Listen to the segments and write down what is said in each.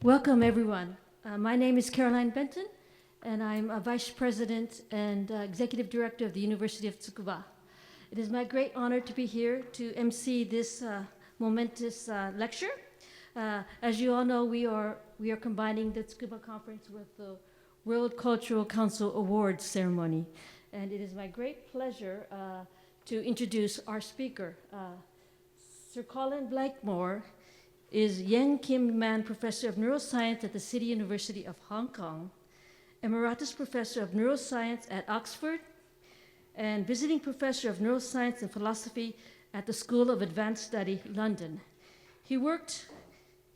Welcome, everyone. My name is Caroline Benton, and I'm a Vice President and Executive Director of the University of Tsukuba. It is my great honor to be here to MC this momentous lecture. As you all know, we are combining the Tsukuba Conference with the World Cultural Council Awards ceremony. And it is my great pleasure to introduce our speaker. Sir Colin Blakemore is Yeung Kim Man Professor of Neuroscience at the City University of Hong Kong, Emeritus Professor of Neuroscience at Oxford, and Visiting Professor of Neuroscience and Philosophy at the School of Advanced Study, London. He worked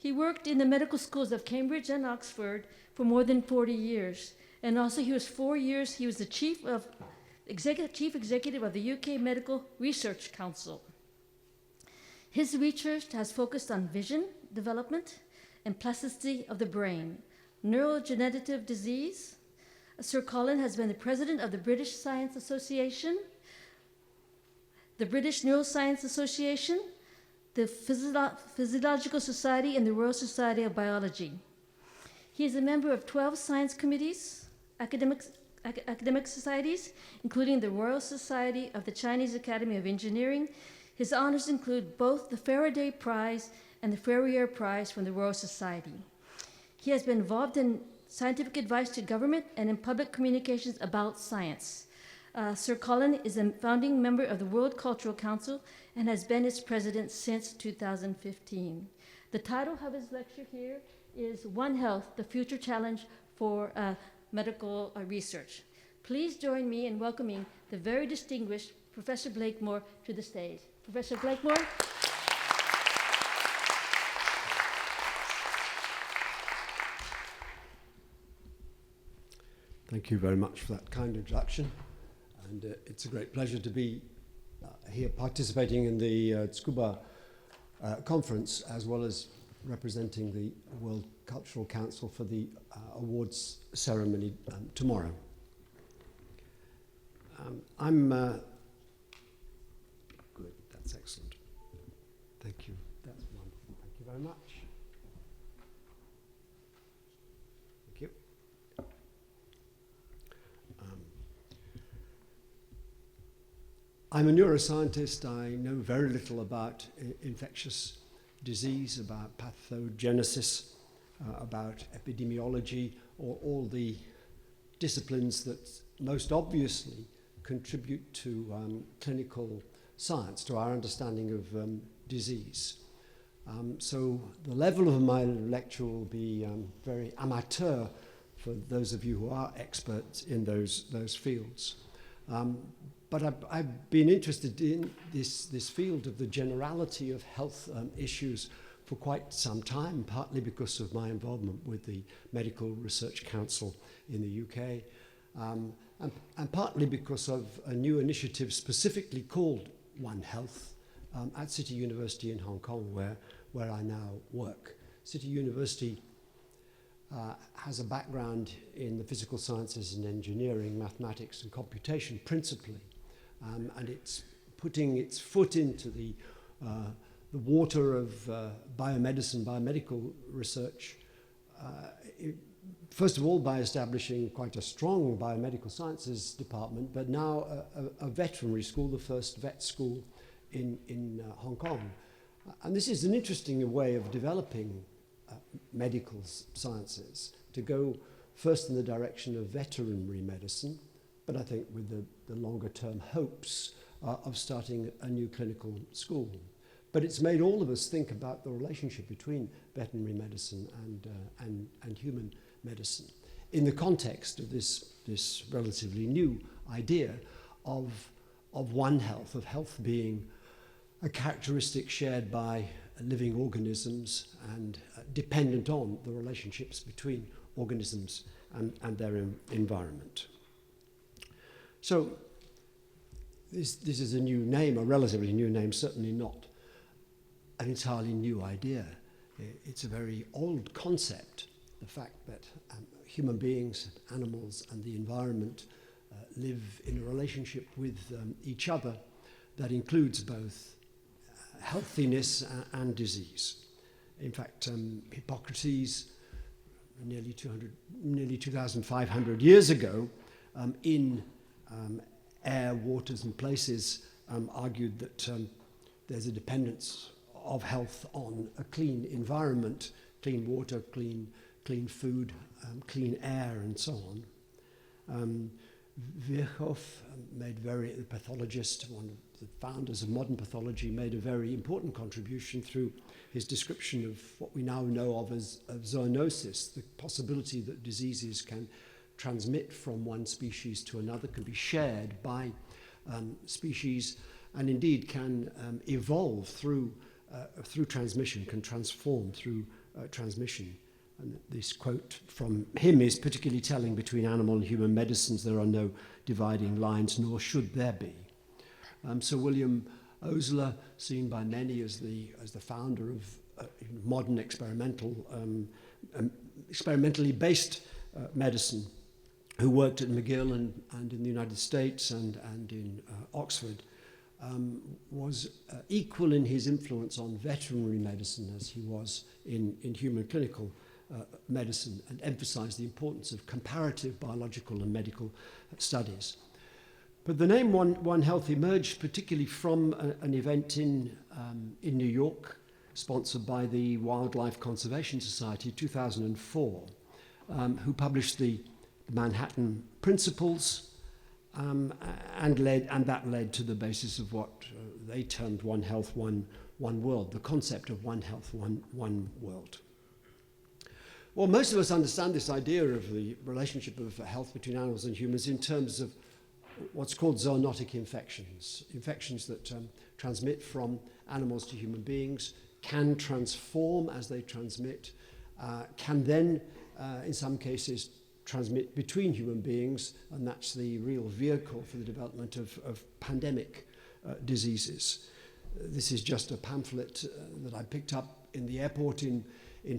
in the medical schools of Cambridge and Oxford for more than 40 years. And also he was the chief executive of the UK Medical Research Council. His research has focused on vision development and plasticity of the brain, neurodegenerative disease. Sir Colin has been the president of the British Science Association, the British Neuroscience Association, the Physiological Society, and the Royal Society of Biology. He is a member of 12 science committees, academic societies, including the Royal Society of the Chinese Academy of Engineering. His honors include both the Faraday Prize and the Ferrier Prize from the Royal Society. He has been involved in scientific advice to government and in public communications about science. Sir Colin is a founding member of the World Cultural Council and has been its president since 2015. The title of his lecture here is One Health, the Future Challenge for Medical Research. Please join me in welcoming the very distinguished Professor Blakemore to the stage. Professor Blakemore. Thank you very much for that kind introduction. And it's a great pleasure to be here participating in the Tsukuba conference, as well as representing the World Cultural Council for the awards ceremony tomorrow. Good, that's excellent. Thank you, that's wonderful. Thank you very much. Thank you. I'm a neuroscientist. I know very little about infectious disease, about pathogenesis, about epidemiology, or all the disciplines that most obviously contribute to clinical science, to our understanding of disease. So the level of my lecture will be very amateur for those of you who are experts in those fields. But I've been interested in this field of the generality of health issues for quite some time, partly because of my involvement with the Medical Research Council in the UK, and partly because of a new initiative specifically called One Health at City University in Hong Kong, where I now work. City University has a background in the physical sciences and engineering, mathematics and computation principally. And it's putting its foot into the water of biomedicine, biomedical research, first of all by establishing quite a strong biomedical sciences department, but now a veterinary school, the first vet school in Hong Kong. And this is an interesting way of developing medical sciences, to go first in the direction of veterinary medicine, but I think with the longer term hopes of starting a new clinical school. But it's made all of us think about the relationship between veterinary medicine and human medicine in the context of this relatively new idea of one health, of health being a characteristic shared by living organisms and dependent on the relationships between organisms and their environment. So this is a new name, a relatively new name, certainly not an entirely new idea. It's a very old concept, the fact that human beings, animals, and the environment live in a relationship with each other that includes both healthiness and disease. In fact, Hippocrates nearly 2,500 years ago, in air, waters, and places, argued that there's a dependence of health on a clean environment, clean water, clean food, clean air, and so on. Virchow, the pathologist, one of the founders of modern pathology, made a very important contribution through his description of what we now know of as zoonosis, the possibility that diseases can transmit from one species to another, can be shared by species, and indeed can evolve through transmission, can transform through transmission. And this quote from him is particularly telling: between animal and human medicines there are no dividing lines, nor should there be. Sir William Osler, seen by many as the founder of modern experimentally based medicine, who worked at McGill and in the United States and in Oxford, was equal in his influence on veterinary medicine as he was in human clinical medicine, and emphasized the importance of comparative biological and medical studies. But the name One Health emerged particularly from an event in New York, sponsored by the Wildlife Conservation Society, 2004, who published the Manhattan Principles, and that led to the basis of what they termed One Health, One World, the concept of One Health, One World. Well, most of us understand this idea of the relationship of health between animals and humans in terms of what's called zoonotic infections, infections that transmit from animals to human beings, can transform as they transmit, can then, in some cases, transmit between human beings, and that's the real vehicle for the development of pandemic diseases. This is just a pamphlet that I picked up in the airport in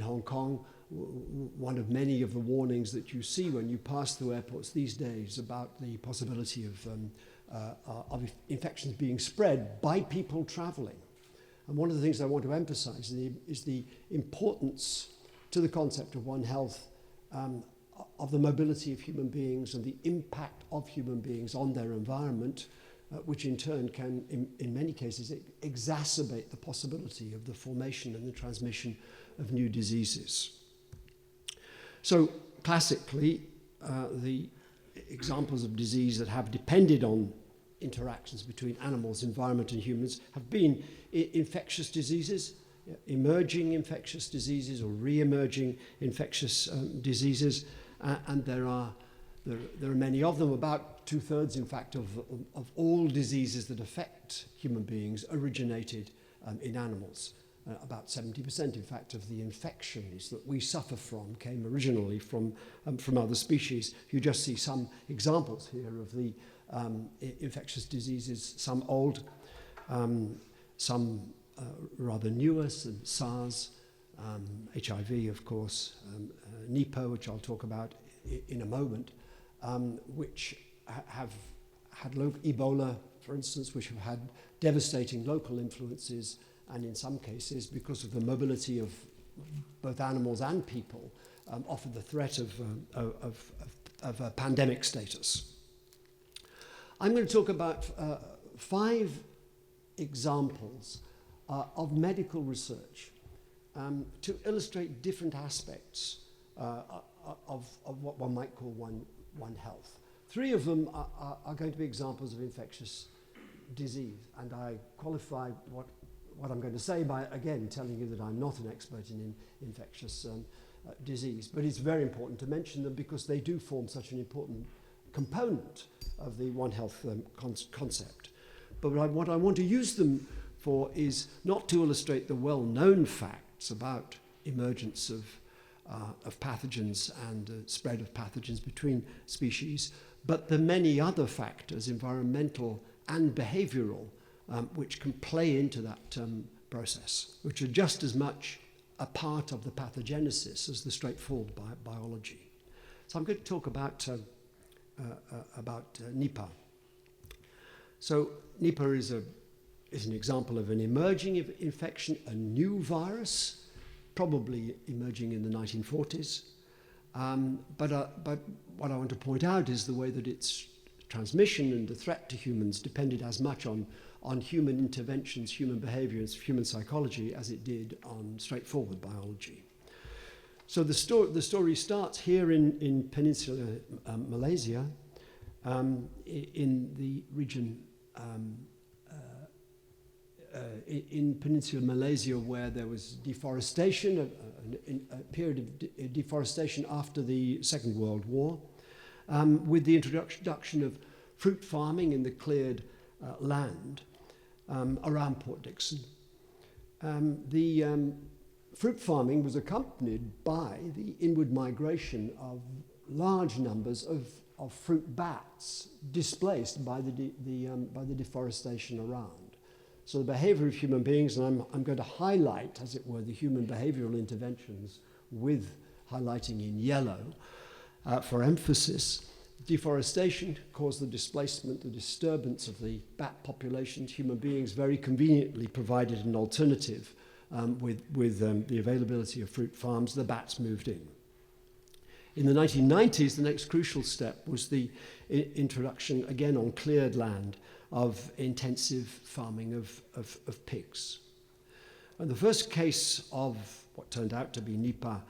Hong Kong, one of many of the warnings that you see when you pass through airports these days about the possibility of infections being spread by people traveling. And one of the things I want to emphasize is the importance to the concept of One Health of the mobility of human beings and the impact of human beings on their environment, which in turn can, in many cases, exacerbate the possibility of the formation and the transmission of new diseases. So, classically, the examples of disease that have depended on interactions between animals, environment, and humans have been infectious diseases, emerging infectious diseases, or re-emerging infectious diseases, and there are many of them. About 2/3, in fact, of all diseases that affect human beings originated in animals. About 70%, in fact, of the infections that we suffer from came originally from other species. You just see some examples here of the infectious diseases, some old, some rather newer, SARS, HIV, of course, Nipah, which I'll talk about in a moment, which have had Ebola, for instance, which have had devastating local influences, and in some cases, because of the mobility of both animals and people, offered the threat of a pandemic status. I'm going to talk about 5 examples of medical research to illustrate different aspects of what one might call One Health. 3 of them are going to be examples of infectious disease, and I qualify what I'm going to say by, again, telling you that I'm not an expert in infectious disease, but it's very important to mention them because they do form such an important component of the One Health concept. But what I want to use them for is not to illustrate the well-known facts about emergence of pathogens and spread of pathogens between species, but the many other factors, environmental and behavioral, which can play into that process, which are just as much a part of the pathogenesis as the straightforward biology. So I'm going to talk about Nipah. So Nipah is an example of an emerging infection, a new virus, probably emerging in the 1940s, But what I want to point out is the way that its transmission and the threat to humans depended as much on human interventions, human behaviors, human psychology, as it did on straightforward biology. So the story starts here in peninsular Malaysia, in the region in peninsular Malaysia, where there was deforestation, a period of deforestation after the Second World War, with the introduction of fruit farming in the cleared land around Port Dickson. The fruit farming was accompanied by the inward migration of large numbers of fruit bats displaced by the deforestation around. So the behavior of human beings, and I'm going to highlight, as it were, the human behavioral interventions with highlighting in yellow for emphasis. Deforestation caused the displacement, the disturbance of the bat populations. Human beings very conveniently provided an alternative with the availability of fruit farms. The bats moved in. In the 1990s, the next crucial step was the introduction, again on cleared land, of intensive farming of pigs. And the first case of what turned out to be Nipah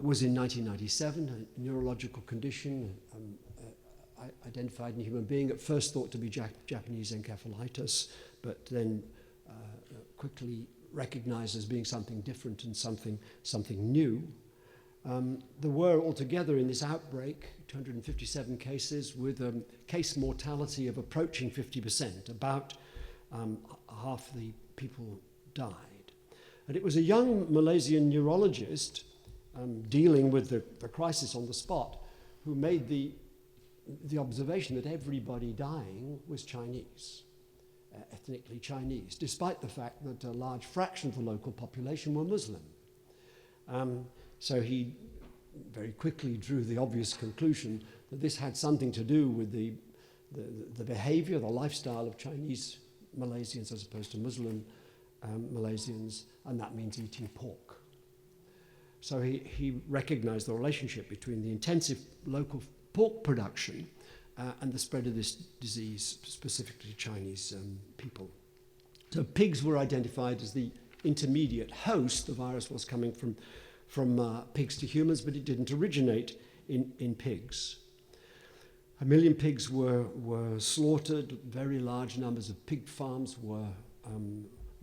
was in 1997, a neurological condition identified in a human being, at first thought to be Japanese encephalitis, but then quickly recognized as being something different and something new. There were altogether in this outbreak 257 cases with a case mortality of approaching 50%. About half the people died. And it was a young Malaysian neurologist dealing with the crisis on the spot who made the observation that everybody dying was Chinese, ethnically Chinese, despite the fact that a large fraction of the local population were Muslim. So he very quickly drew the obvious conclusion that this had something to do with the behavior, the lifestyle of Chinese Malaysians as opposed to Muslim Malaysians, and that means eating pork. So he recognized the relationship between the intensive local pork production and the spread of this disease, specifically Chinese people. So pigs were identified as the intermediate host. The virus was coming from pigs to humans, but it didn't originate in pigs. 1 million pigs were slaughtered. Very large numbers of pig farms were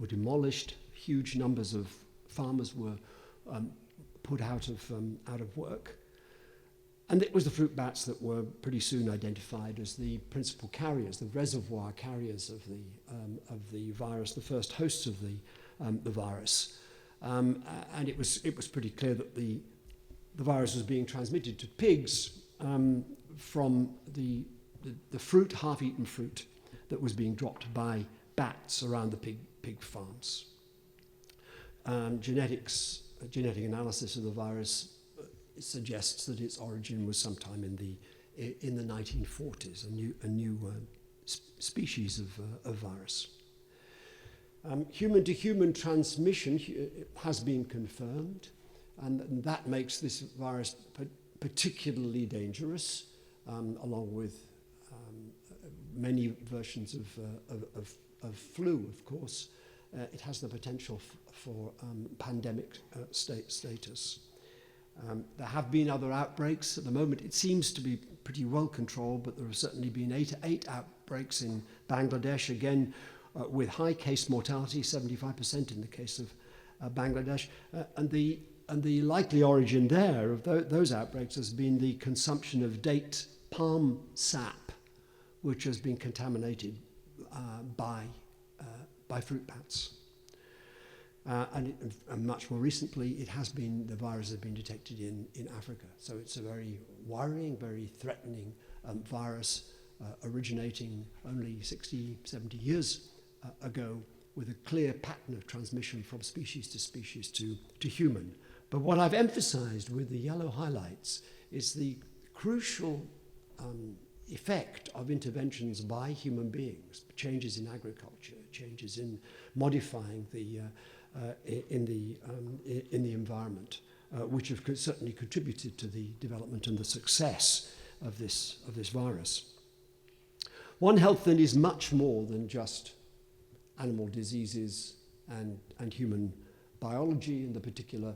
demolished. Huge numbers of farmers were put out of work. And it was the fruit bats that were pretty soon identified as the principal carriers, the reservoir carriers of the virus, the first hosts of the virus. And it was pretty clear that the virus was being transmitted to pigs from the fruit, half-eaten fruit, that was being dropped by bats around the pig farms. Genetic analysis of the virus suggests that its origin was sometime in the 1940s, a new species of virus. Human-to-human transmission has been confirmed, and that makes this virus particularly dangerous, along with many versions of flu, of course. It has the potential for pandemic status. There have been other outbreaks. At the moment, it seems to be pretty well controlled, but there have certainly been eight outbreaks in Bangladesh, again, with high case mortality, 75% in the case of Bangladesh. And the likely origin there of those outbreaks has been the consumption of date palm sap, which has been contaminated by fruit bats. And much more recently, the virus has been detected in Africa. So it's a very worrying, very threatening virus originating only 60, 70 years ago, with a clear pattern of transmission from species to human. But what I've emphasized with the yellow highlights is the crucial effect of interventions by human beings, changes in agriculture, changes in modifying in the environment, which have certainly contributed to the development and the success of this virus. One Health then is much more than just animal diseases and human biology and the particular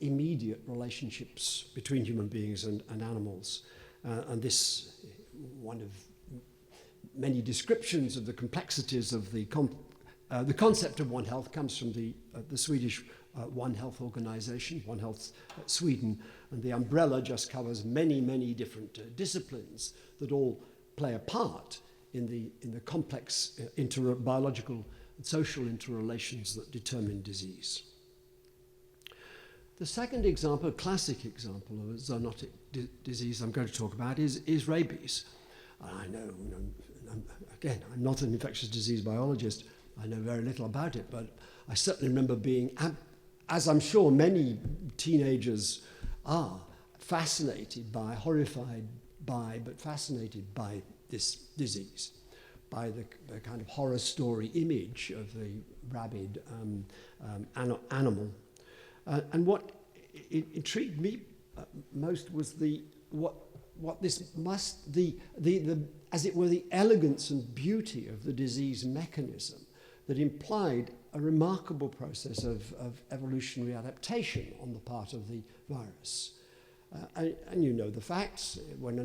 immediate relationships between human beings and animals. And this, one of many descriptions of the complexities of the concept of One Health comes from the Swedish One Health organization, One Health Sweden, and the umbrella just covers many, many different disciplines that all play a part in the complex biological and social interrelations that determine disease. The second example, a classic example of a zoonotic disease I'm going to talk about is rabies. I know, again, I'm not an infectious disease biologist. I know very little about it, but I certainly remember being, as I'm sure many teenagers are, fascinated by, horrified by, but fascinated by this disease, by the kind of horror story image of the rabid animal. And what intrigued me most was what this must, as it were, the elegance and beauty of the disease mechanism that implied a remarkable process of evolutionary adaptation on the part of the virus. And you know the facts. When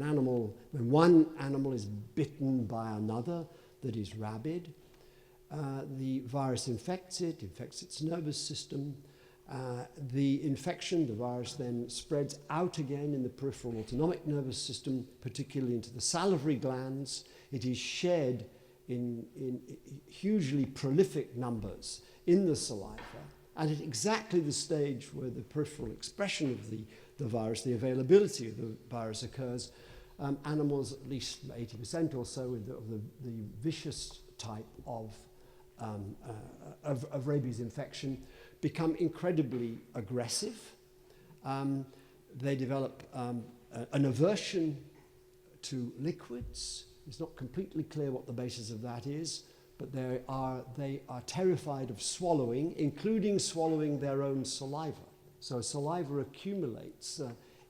one animal is bitten by another that is rabid, the virus infects its nervous system. The infection, the virus then spreads out again in the peripheral autonomic nervous system, particularly into the salivary glands. It is shed in hugely prolific numbers in the saliva, and at exactly the stage where the peripheral expression of the virus, the availability of the virus occurs, animals, at least 80% or so of the vicious type of rabies infection, become incredibly aggressive. They develop an aversion to liquids. It's not completely clear what the basis of that is, but they are terrified of swallowing, including swallowing their own saliva. So saliva accumulates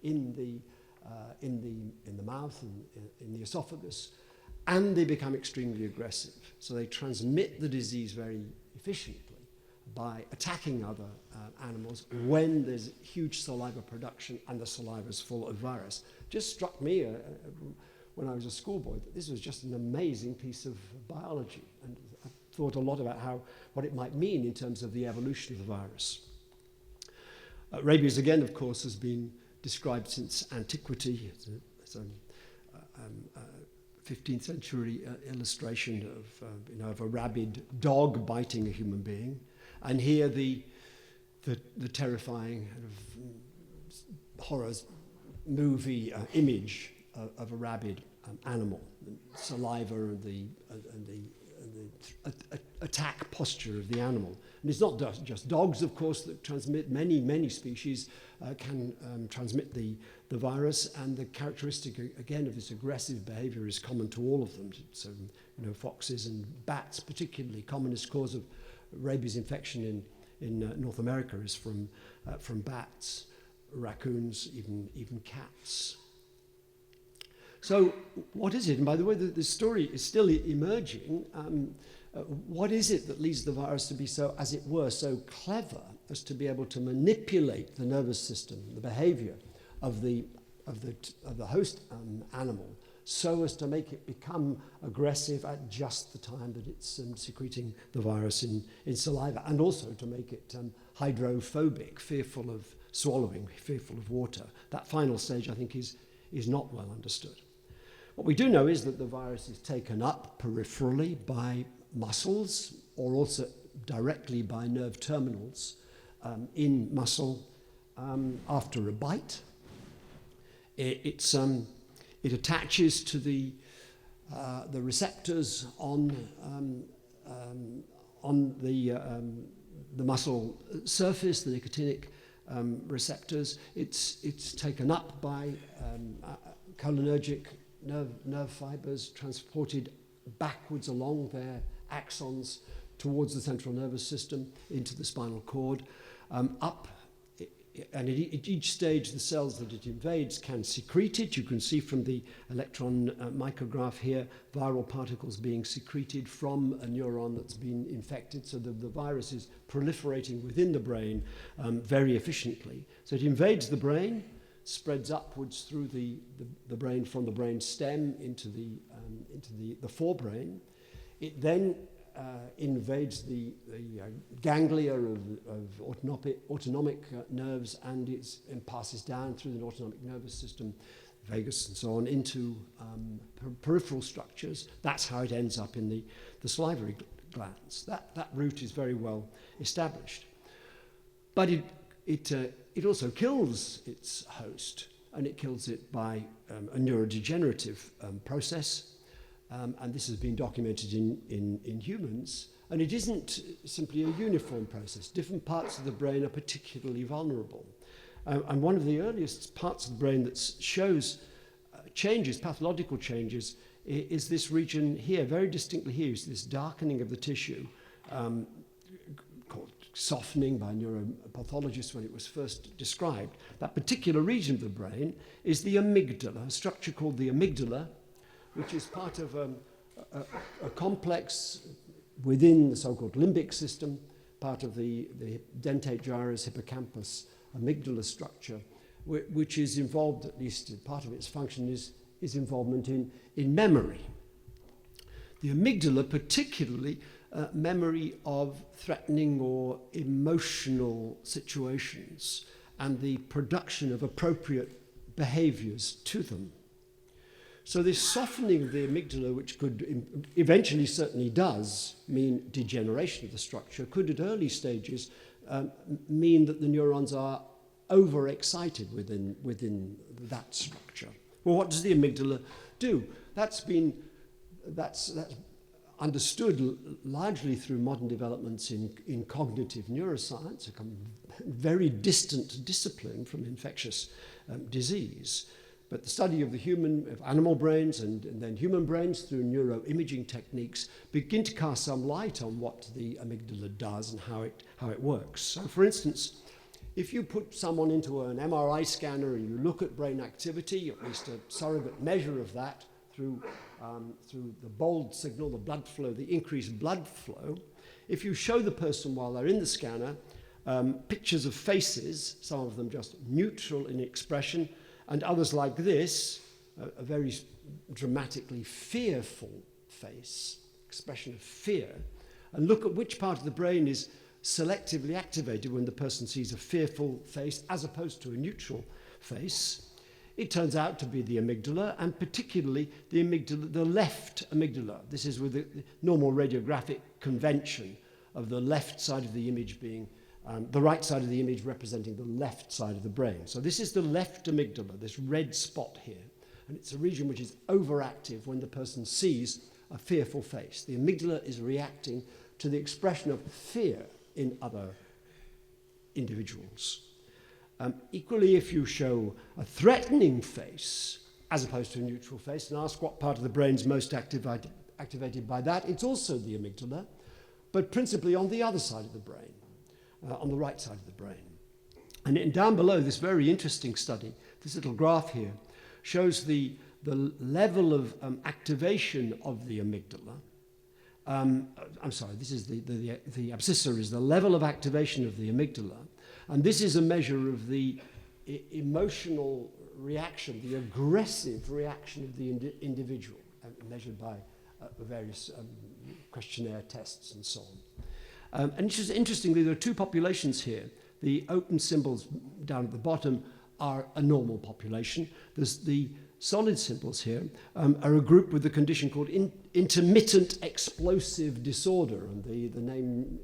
in the mouth and in the esophagus, and they become extremely aggressive. So they transmit the disease very efficiently by attacking other animals when there's huge saliva production and the saliva is full of virus. Just struck me when I was a schoolboy that this was just an amazing piece of biology, and I thought a lot about what it might mean in terms of the evolution of the virus. Rabies, again, of course, has been described since antiquity. It's a 15th century illustration of a rabid dog biting a human being. And here the terrifying horror movie image of a rabid animal, the saliva and the attack posture of the animal. And it's not just dogs, of course, that transmit. Many species can transmit the virus, and the characteristic, again, of this aggressive behavior is common to all of them. So, foxes and bats, particularly, commonest cause of rabies infection in North America is from bats, raccoons, even cats. So what is it? And by the way, the story is still emerging. What is it that leads the virus to be so, as it were, so clever as to be able to manipulate the nervous system, the behavior of the host animal, so as to make it become aggressive at just the time that it's secreting the virus in saliva, and also to make it hydrophobic, fearful of swallowing, fearful of water. That final stage, I think, is not well understood. What we do know is that the virus is taken up peripherally by muscles, or also directly by nerve terminals in muscle after a bite. It attaches to the receptors on the muscle surface, the nicotinic receptors. It's taken up by cholinergic nerve fibers, transported backwards along their axons towards the central nervous system into the spinal cord, up and at each stage, the cells that it invades can secrete it. You can see from the electron micrograph here, viral particles being secreted from a neuron that's been infected, so the virus is proliferating within the brain very efficiently. So it invades the brain, spreads upwards through the brain from the brain stem into the forebrain. It then invades the ganglia of autonomic nerves and passes down through the autonomic nervous system, vagus and so on, into peripheral structures. That's how it ends up in the salivary glands. That route is very well established. But it also kills its host, and it kills it by a neurodegenerative process. And this has been documented in humans. And it isn't simply a uniform process. Different parts of the brain are particularly vulnerable. And one of the earliest parts of the brain that shows changes, pathological changes, is this region here, very distinctly here, is this darkening of the tissue, called softening by neuropathologists when it was first described. That particular region of the brain is the amygdala, a structure called the amygdala, which is part of a complex within the so-called limbic system, part of the dentate gyrus hippocampus amygdala structure, which is involved, at least part of its function is involvement in memory. The amygdala, particularly memory of threatening or emotional situations and the production of appropriate behaviors to them. So this softening of the amygdala, which could eventually certainly does mean degeneration of the structure, could at early stages mean that the neurons are overexcited within that structure. Well, what does the amygdala do? That's understood largely through modern developments in cognitive neuroscience, a very distant discipline from infectious disease. But the study of animal brains and then human brains through neuroimaging techniques begin to cast some light on what the amygdala does and how it works. So, for instance, if you put someone into an MRI scanner and you look at brain activity, at least a surrogate measure of that through the bold signal, the blood flow, the increased blood flow, if you show the person while they're in the scanner pictures of faces, some of them just neutral in expression, and others like this, a very dramatically fearful face, expression of fear, and look at which part of the brain is selectively activated when the person sees a fearful face as opposed to a neutral face. It turns out to be the amygdala, and particularly the amygdala, the left amygdala. This is with the normal radiographic convention of the left side of the image being the right side of the image representing the left side of the brain. So this is the left amygdala, this red spot here. And it's a region which is overactive when the person sees a fearful face. The amygdala is reacting to the expression of fear in other individuals. Equally, if you show a threatening face as opposed to a neutral face and ask what part of the brain is most activated by that, it's also the amygdala, but principally on the other side of the brain. On the right side of the brain. And down below, this very interesting study, this little graph here, shows the level of activation of the amygdala. I'm sorry, this is the abscissa is the level of activation of the amygdala. And this is a measure of the emotional reaction, the aggressive reaction of the individual, measured by various questionnaire tests and so on. And just interestingly, there are two populations here. The open symbols down at the bottom are a normal population. There's the solid symbols here are a group with a condition called intermittent explosive disorder, and the name,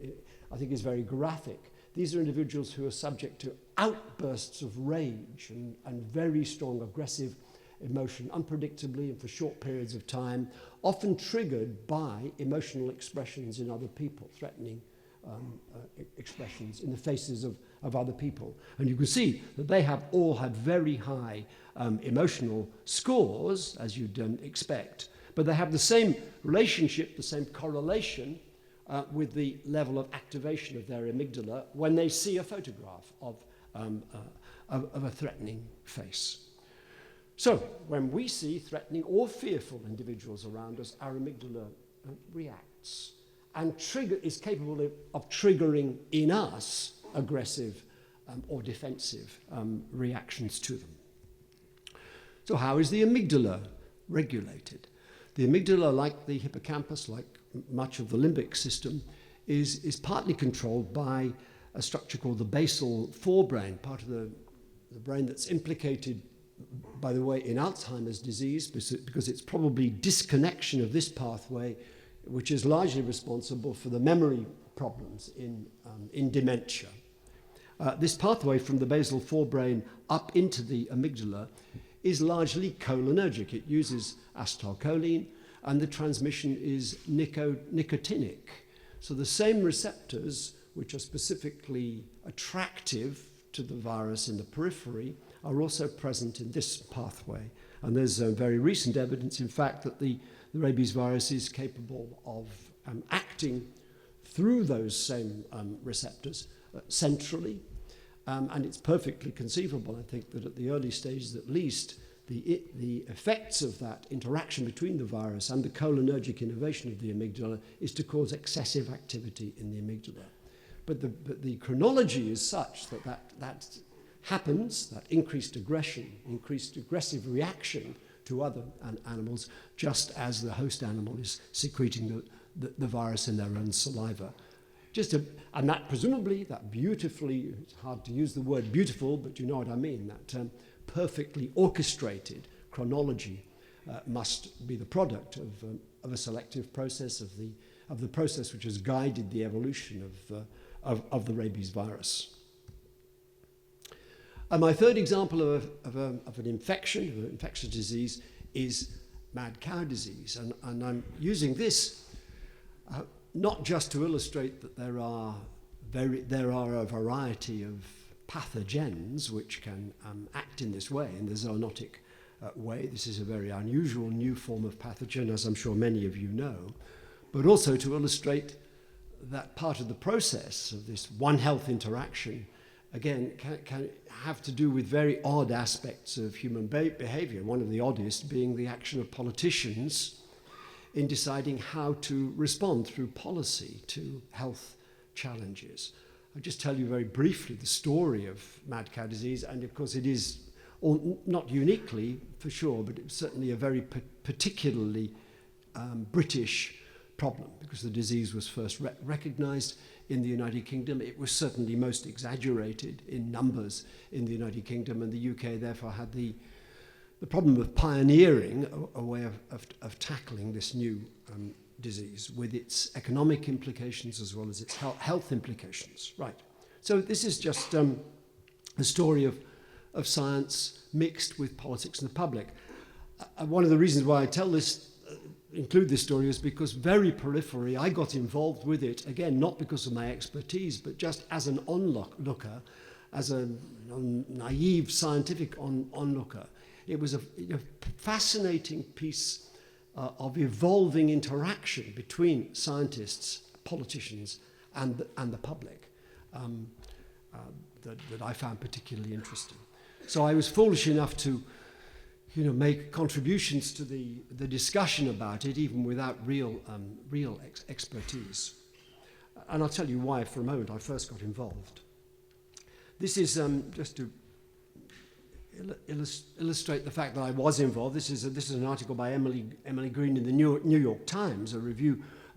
I think, is very graphic. These are individuals who are subject to outbursts of rage and very strong aggressive emotion, unpredictably and for short periods of time, often triggered by emotional expressions in other people, threatening expressions in the faces of other people. And you can see that they all had very high emotional scores, as you'd expect, but they have the same relationship, the same correlation with the level of activation of their amygdala when they see a photograph of of a threatening face. So when we see threatening or fearful individuals around us, our amygdala reacts and is capable of triggering in us aggressive or defensive reactions to them. So how is the amygdala regulated? The amygdala, like the hippocampus, like much of the limbic system, is partly controlled by a structure called the basal forebrain, part of the brain that's implicated, by the way, in Alzheimer's disease, because it's probably disconnection of this pathway which is largely responsible for the memory problems in dementia. This pathway from the basal forebrain up into the amygdala is largely cholinergic. It uses acetylcholine, and the transmission is nicotinic. So the same receptors, which are specifically attractive to the virus in the periphery, are also present in this pathway. And there's very recent evidence, in fact, that the rabies virus is capable of acting through those same receptors centrally. And it's perfectly conceivable, I think, that at the early stages at least, the effects of that interaction between the virus and the cholinergic innervation of the amygdala is to cause excessive activity in the amygdala. But the chronology is such that happens, that increased aggression, increased aggressive reaction to other animals, just as the host animal is secreting the virus in their own saliva. And that presumably, that beautifully, it's hard to use the word beautiful, but you know what I mean, that perfectly orchestrated chronology must be the product of a selective process, of the process which has guided the evolution of the rabies virus. And my third example of an infection, of an infectious disease, is mad cow disease. And I'm using this not just to illustrate that there are a variety of pathogens which can act in this way, in the zoonotic way. This is a very unusual new form of pathogen, as I'm sure many of you know, but also to illustrate that part of the process of this One Health interaction, again, can have to do with very odd aspects of human behavior, one of the oddest being the action of politicians in deciding how to respond through policy to health challenges. I'll just tell you very briefly the story of mad cow disease, and of course it is, not uniquely for sure, but it's certainly a very particularly British problem, because the disease was first recognized in the United Kingdom. It was certainly most exaggerated in numbers in the United Kingdom, and the UK therefore had the problem of pioneering a way of tackling this new disease with its economic implications as well as its health implications. Right. So this is just a story of science mixed with politics and the public. One of the reasons why I include this story is because very peripherally I got involved with it, again, not because of my expertise, but just as an onlooker, as a naive scientific onlooker. It was a fascinating piece of evolving interaction between scientists, politicians, and the public that I found particularly interesting. So I was foolish enough to make contributions to the discussion about it, even without real expertise. And I'll tell you why for a moment I first got involved. This is just to illustrate the fact that I was involved. This is an article by Emily Green in the New York Times, a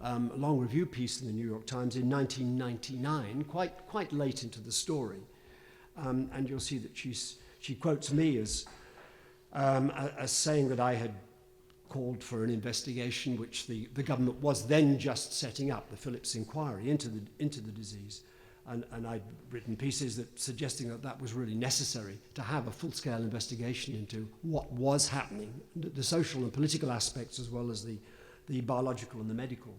long review piece in the New York Times in 1999, quite late into the story. And you'll see that she quotes me as saying that I had called for an investigation which the government was then just setting up, the Phillips inquiry into the disease. And I'd written pieces suggesting that was really necessary to have a full-scale investigation into what was happening, the social and political aspects as well as the biological and the medical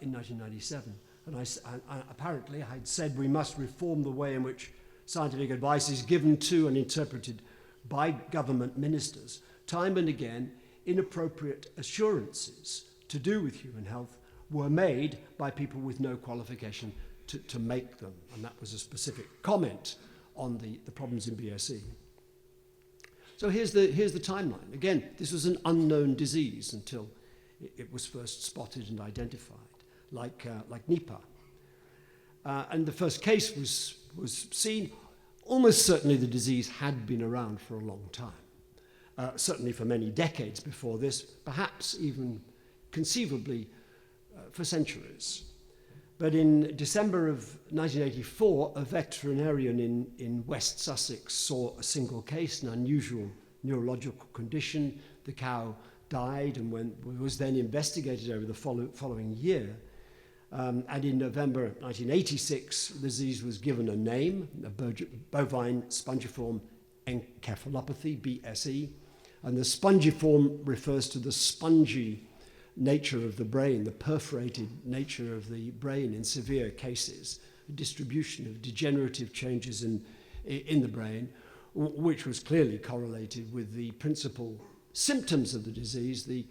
in 1997. And apparently I had said we must reform the way in which scientific advice is given to and interpreted by government ministers. Time and again, inappropriate assurances to do with human health were made by people with no qualification to make them. And that was a specific comment on the problems in BSE. So here's the timeline. Again, this was an unknown disease until it was first spotted and identified, like Nipah. And the first case was seen. Almost certainly the disease had been around for a long time, certainly for many decades before this, perhaps even conceivably for centuries. But in December of 1984, a veterinarian in West Sussex saw a single case, an unusual neurological condition. The cow died and was then investigated over the following year. And in November 1986, the disease was given a name, bovine spongiform encephalopathy, BSE. And the spongiform refers to the spongy nature of the brain, the perforated nature of the brain in severe cases, a distribution of degenerative changes in the brain, which was clearly correlated with the principal symptoms of the disease, the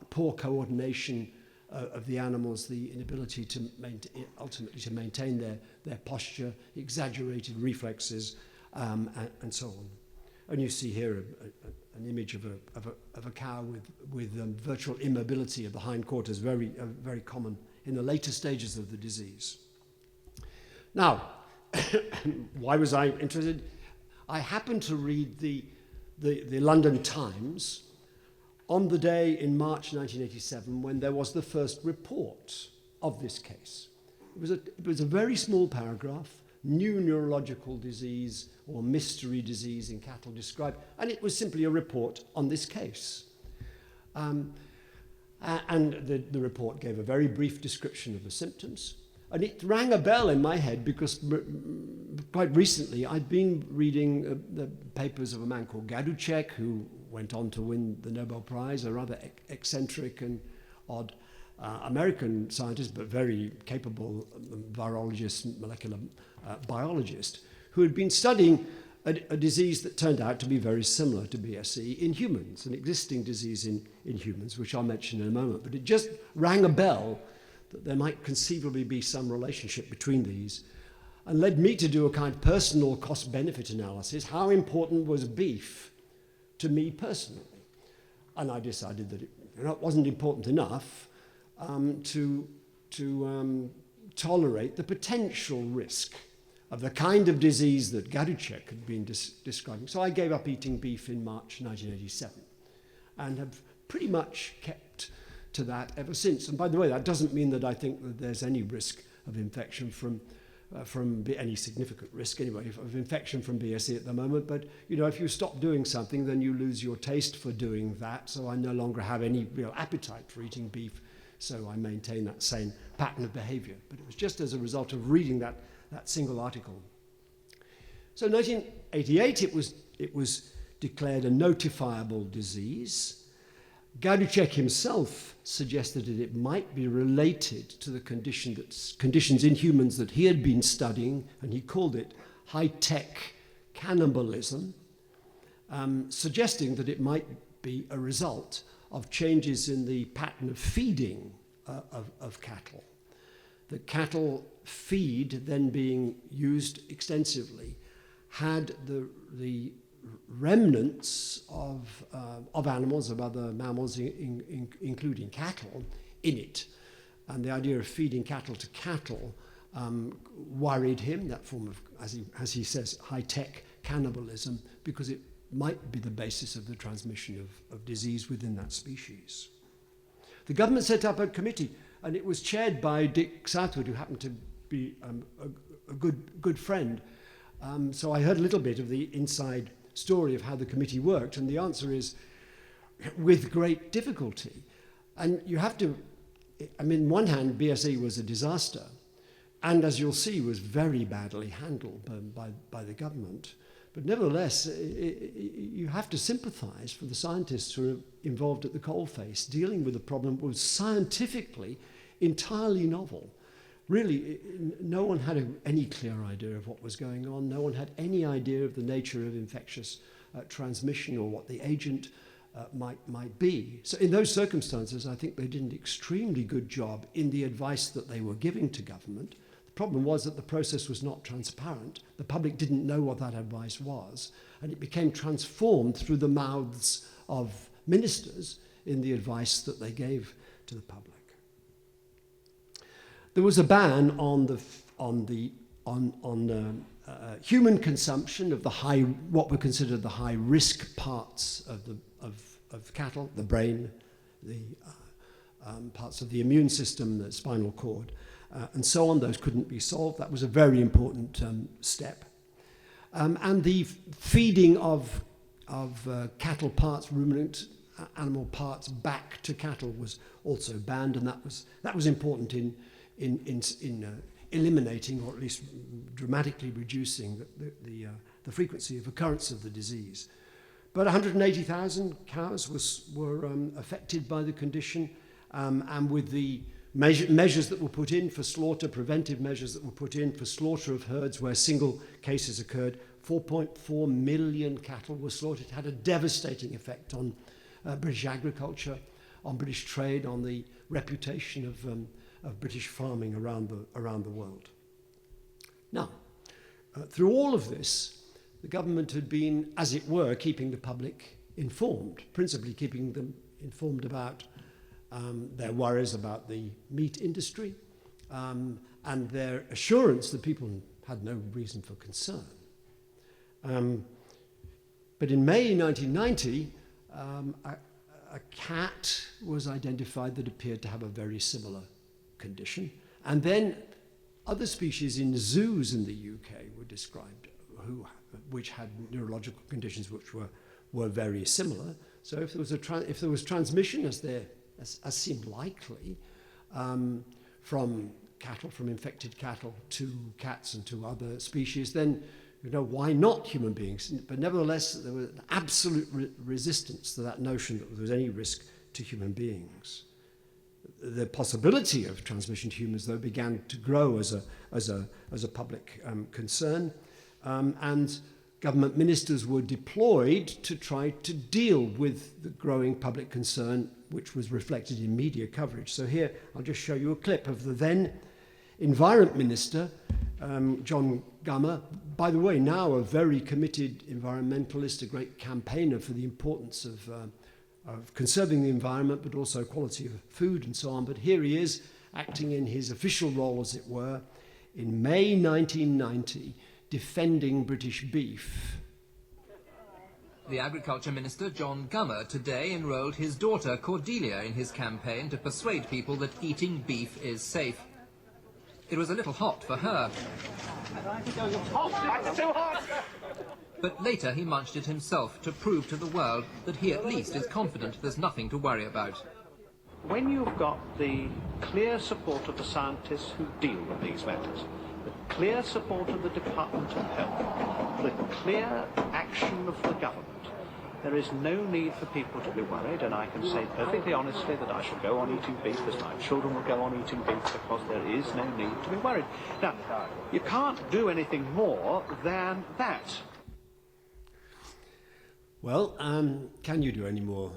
poor coordination of the animals, the inability to ultimately to maintain their posture, exaggerated reflexes, and so on. And you see here an image of a cow with virtual immobility of the hindquarters, very common in the later stages of the disease. Now, why was I interested? I happened to read the London Times on the day in March 1987 when there was the first report of this case. It was a very small paragraph, new neurological disease or mystery disease in cattle described, and it was simply a report on this case. And the report gave a very brief description of the symptoms, and it rang a bell in my head because quite recently I'd been reading the papers of a man called Gaduchek, who went on to win the Nobel Prize, a rather eccentric and odd American scientist, but very capable virologist, molecular biologist, who had been studying a disease that turned out to be very similar to BSE in humans, an existing disease in humans, which I'll mention in a moment. But it just rang a bell that there might conceivably be some relationship between these, and led me to do a kind of personal cost-benefit analysis. How important was beef to me personally? And I decided that it wasn't important enough to tolerate the potential risk of the kind of disease that Gaduchek had been describing. So I gave up eating beef in March 1987 and have pretty much kept to that ever since. And by the way, that doesn't mean that I think that there's any risk of infection from any significant risk anyway of infection from BSE at the moment. But if you stop doing something, then you lose your taste for doing that. So I no longer have any real appetite for eating beef. So I maintain that same pattern of behavior. But it was just as a result of reading that single article. So in 1988, it was declared a notifiable disease. Gaduchek himself suggested that it might be related to the conditions in humans that he had been studying, and he called it high-tech cannibalism, suggesting that it might be a result of changes in the pattern of feeding of cattle. The cattle feed then being used extensively had the remnants of animals, of other mammals, including cattle, in it. And the idea of feeding cattle to cattle worried him, that form of, as he says, high-tech cannibalism, because it might be the basis of the transmission of disease within that species. The government set up a committee, and it was chaired by Dick Southwood, who happened to be a good friend. So I heard a little bit of the inside story of how the committee worked, and the answer is with great difficulty. And you have to, on one hand, BSE was a disaster, and as you'll see, was very badly handled by the government. But nevertheless, you have to sympathize for the scientists who are involved at the coalface, dealing with a problem that was scientifically entirely novel. Really, no one had any clear idea of what was going on. No one had any idea of the nature of infectious transmission or what the agent might be. So in those circumstances, I think they did an extremely good job in the advice that they were giving to government. The problem was that the process was not transparent. The public didn't know what that advice was, and it became transformed through the mouths of ministers in the advice that they gave to the public. There was a ban on human consumption of what were considered the high-risk parts of cattle, the brain, the parts of the immune system, the spinal cord, and so on. Those couldn't be solved. That was a very important step. And the feeding of cattle parts, ruminant animal parts, back to cattle was also banned, and that was important in eliminating, or at least dramatically reducing the frequency of occurrence of the disease. But 180,000 cows were affected by the condition, and with the measures that were put in for slaughter, preventive measures that were put in for slaughter of herds where single cases occurred, 4.4 million cattle were slaughtered. It had a devastating effect on British agriculture, on British trade, on the reputation of British farming around the world. Now, through all of this, the government had been, as it were, keeping the public informed, principally keeping them informed about their worries about the meat industry and their assurance that people had no reason for concern. But in May 1990, a cat was identified that appeared to have a very similar condition. And then other species in zoos in the UK were described which had neurological conditions which were very similar. So if there was transmission, as seemed likely, from infected cattle to cats and to other species, then why not human beings? But nevertheless, there was an absolute resistance to that notion that there was any risk to human beings. The possibility of transmission to humans, though, began to grow as a public concern, and government ministers were deployed to try to deal with the growing public concern, which was reflected in media coverage. So here, I'll just show you a clip of the then Environment Minister, John Gummer, by the way, now a very committed environmentalist, a great campaigner for the importance of conserving the environment, but also quality of food and so on. But here he is, acting in his official role, as it were, in May 1990, defending British beef. The Agriculture Minister, John Gummer, today enrolled his daughter Cordelia in his campaign to persuade people that eating beef is safe. It was a little hot for her. But later he munched it himself to prove to the world that he at least is confident there's nothing to worry about. When you've got the clear support of the scientists who deal with these matters, the clear support of the Department of Health, the clear action of the government, there is no need for people to be worried, and I can say perfectly honestly that I shall go on eating beef as my children will go on eating beef, because there is no need to be worried. Now, you can't do anything more than that. Well, can you do any more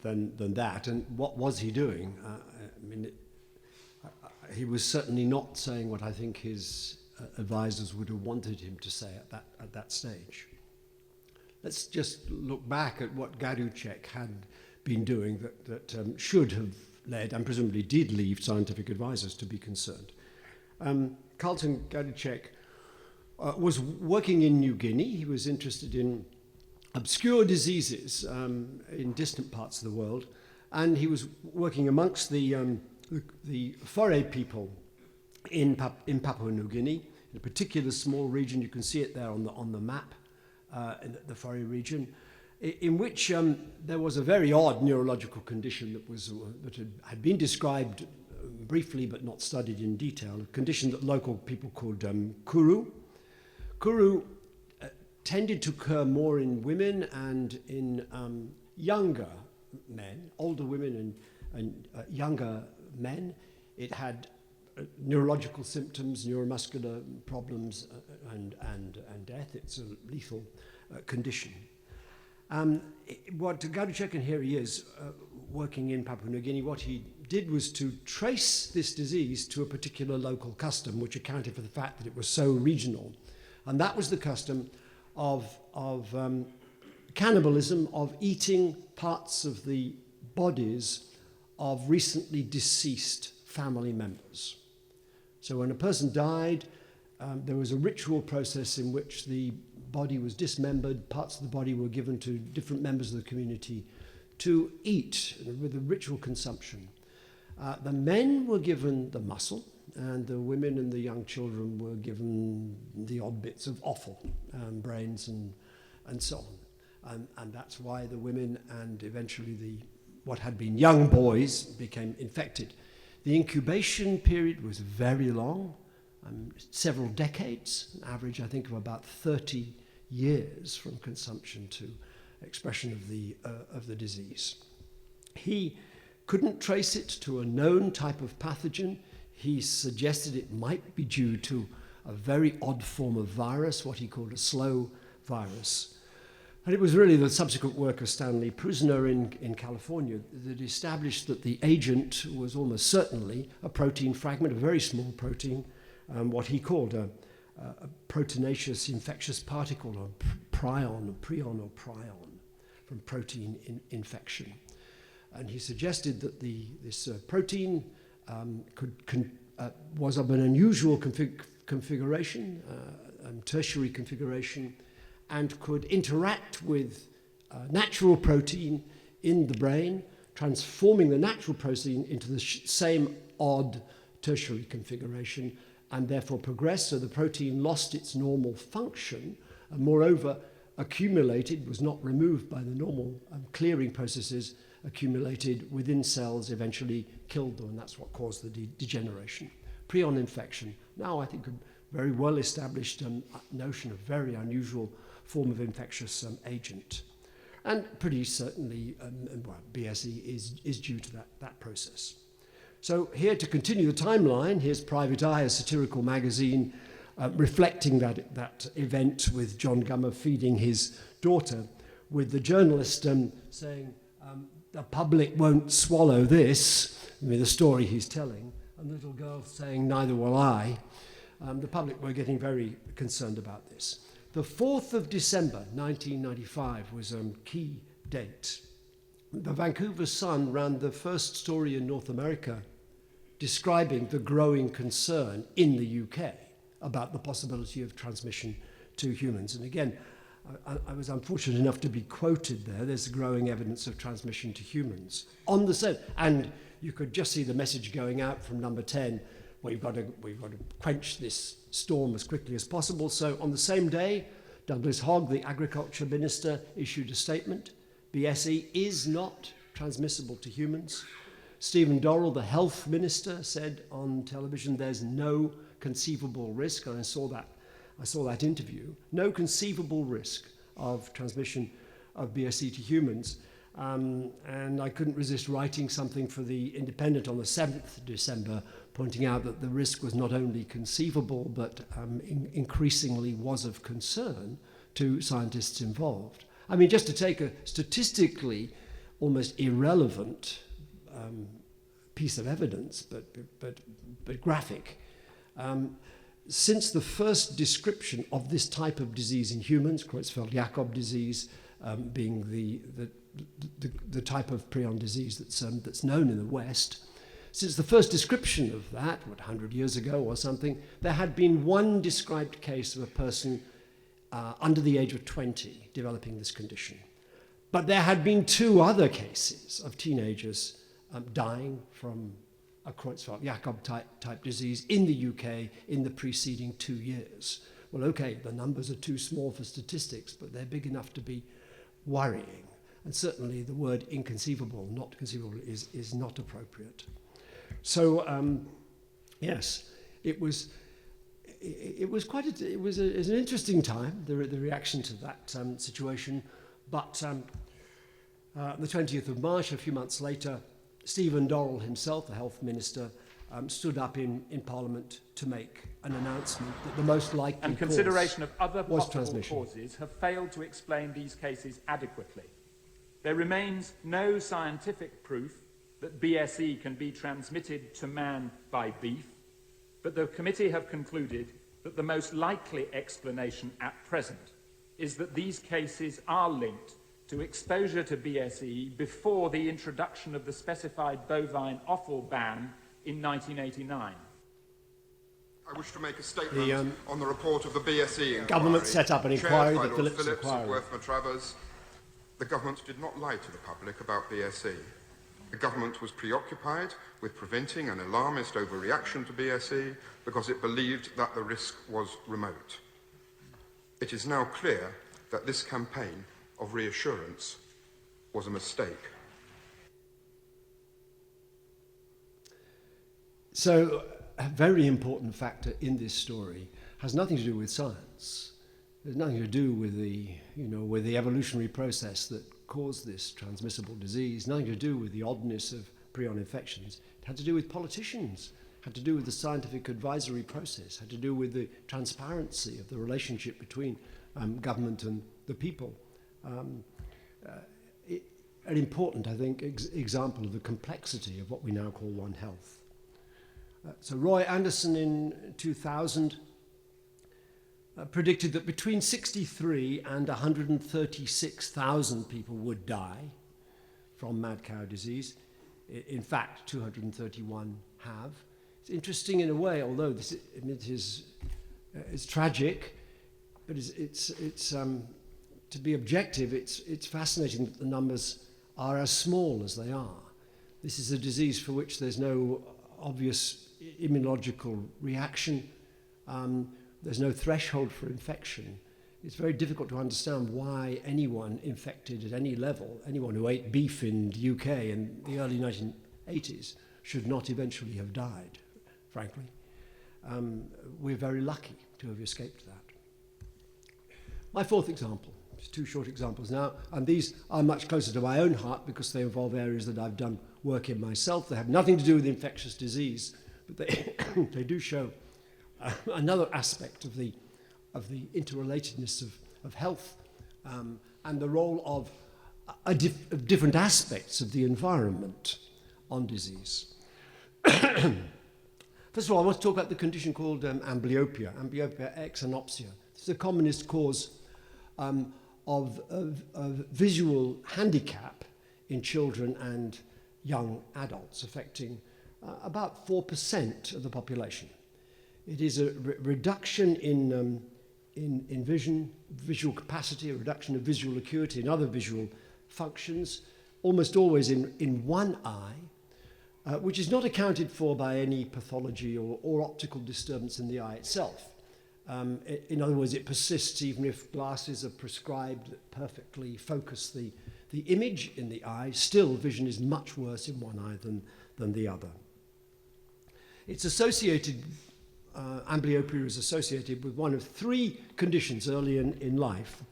than that? And what was he doing? He was certainly not saying what I think his advisors would have wanted him to say at that stage. Let's just look back at what Gaduchek had been doing that should have led, and presumably did lead, scientific advisors to be concerned. Carlton Gaduchek was working in New Guinea. He was interested in obscure diseases in distant parts of the world, and he was working amongst the Fore people in Papua New Guinea, in a particular small region. You can see it there on the map, in the Fore region, in which there was a very odd neurological condition that had been described briefly but not studied in detail, a condition that local people called kuru. Kuru tended to occur more in women and in younger men, older women and younger men. It had neurological symptoms, neuromuscular problems, and death. It's a lethal condition. What Gaduchek, and here he is working in Papua New Guinea, what he did was to trace this disease to a particular local custom, which accounted for the fact that it was so regional. And that was the custom of cannibalism, of eating parts of the bodies of recently deceased family members. So when a person died, there was a ritual process in which the body was dismembered, parts of the body were given to different members of the community to eat with a ritual consumption. The men were given the muscle, and the women and the young children were given the odd bits of offal, brains and so on. And that's why the women and eventually what had been young boys became infected. The incubation period was very long, several decades, an average I think of about 30 years from consumption to expression of the disease. He couldn't trace it to a known type of pathogen. He suggested it might be due to a very odd form of virus, what he called a slow virus. And it was really the subsequent work of Stanley in California that established that the agent was almost certainly a protein fragment, a very small protein, what he called a proteinaceous infectious particle, or prion, from protein infection. And he suggested that this protein was of an unusual configuration, tertiary configuration, and could interact with natural protein in the brain, transforming the natural protein into the same odd tertiary configuration, and therefore progressed. So the protein lost its normal function, and moreover accumulated, was not removed by the normal clearing processes, accumulated within cells, eventually killed them, and that's what caused the degeneration. Prion infection, now I think a very well established notion of very unusual form of infectious agent. And pretty certainly BSE is due to that process. So here to continue the timeline, here's Private Eye, a satirical magazine reflecting that event with John Gummer feeding his daughter, with the journalist saying, the public won't swallow this, the story he's telling, and the little girl saying, neither will I. The public were getting very concerned about this. The 4th of December, 1995, was a key date. The Vancouver Sun ran the first story in North America describing the growing concern in the UK about the possibility of transmission to humans. And again, I was unfortunate enough to be quoted there. There's growing evidence of transmission to humans on the same, and you could just see the message going out from number 10. We've got to quench this storm as quickly as possible. So on the same day, Douglas Hogg, the Agriculture Minister, issued a statement. BSE is not transmissible to humans. Stephen Dorrell, the Health Minister, said on television, there's no conceivable risk, and I saw that interview, no conceivable risk of transmission of BSE to humans. And I couldn't resist writing something for The Independent on the 7th of December, pointing out that the risk was not only conceivable, but increasingly was of concern to scientists involved. I mean, just to take a statistically almost irrelevant piece of evidence, but graphic. Since the first description of this type of disease in humans, Creutzfeldt-Jakob disease being the type of prion disease that's known in the West, since the first description of that, 100 years ago or something, there had been one described case of a person under the age of 20 developing this condition. But there had been 2 other cases of teenagers dying from a Creutzfeldt-Jakob type disease in the UK in the preceding 2 years. Well, okay, the numbers are too small for statistics, but they're big enough to be worrying. And certainly the word inconceivable, not conceivable, is not appropriate. So, yes, it was an interesting time, the reaction to that situation. But the 20th of March, a few months later, Stephen Dorrell himself, the Health Minister, stood up in Parliament to make an announcement that the most likely and consideration of other was possible transmission. causes have failed to explain these cases adequately. There remains no scientific proof that BSE can be transmitted to man by beef, but the committee have concluded that the most likely explanation at present is that these cases are linked to exposure to BSE before the introduction of the specified bovine offal ban in 1989. I wish to make a statement on the report of the BSE inquiry. Government set up an inquiry, chaired by the Lord Phillips Phillips inquiry. and Worth-Matravers. The government did not lie to the public about BSE. The government was preoccupied with preventing an alarmist overreaction to BSE because it believed that the risk was remote. It is now clear that this campaign of reassurance was a mistake. So, a very important factor in this story has nothing to do with science. There's nothing to do with the evolutionary process that caused this transmissible disease, nothing to do with the oddness of prion infections. It had to do with politicians, had to do with the scientific advisory process, had to do with the transparency of the relationship between government and the people. An important, I think, example of the complexity of what we now call One Health. So Roy Anderson in 2000 predicted that between 63 and 136,000 people would die from mad cow disease. In fact, 231 have. It's interesting in a way, although it's tragic, but it's to be objective, it's fascinating that the numbers are as small as they are. This is a disease for which there's no obvious immunological reaction. There's no threshold for infection. It's very difficult to understand why anyone infected at any level, anyone who ate beef in the UK in the early 1980s, should not eventually have died, frankly. We're very lucky to have escaped that. My fourth example, just two short examples now, and these are much closer to my own heart because they involve areas that I've done work in myself. They have nothing to do with infectious disease, but they do show another aspect of the interrelatedness of health and the role of different aspects of the environment on disease. First of all, I want to talk about the condition called amblyopia, amblyopia x anopsia. It's the commonest cause of visual handicap in children and young adults, affecting about 4% of the population. It is a reduction in vision, visual capacity, a reduction of visual acuity and other visual functions, almost always in one eye, which is not accounted for by any pathology or optical disturbance in the eye itself. In other words, it persists even if glasses are prescribed that perfectly focus the image in the eye. Still, vision is much worse in one eye than the other. It's associated, amblyopia is associated with one of three conditions early in life.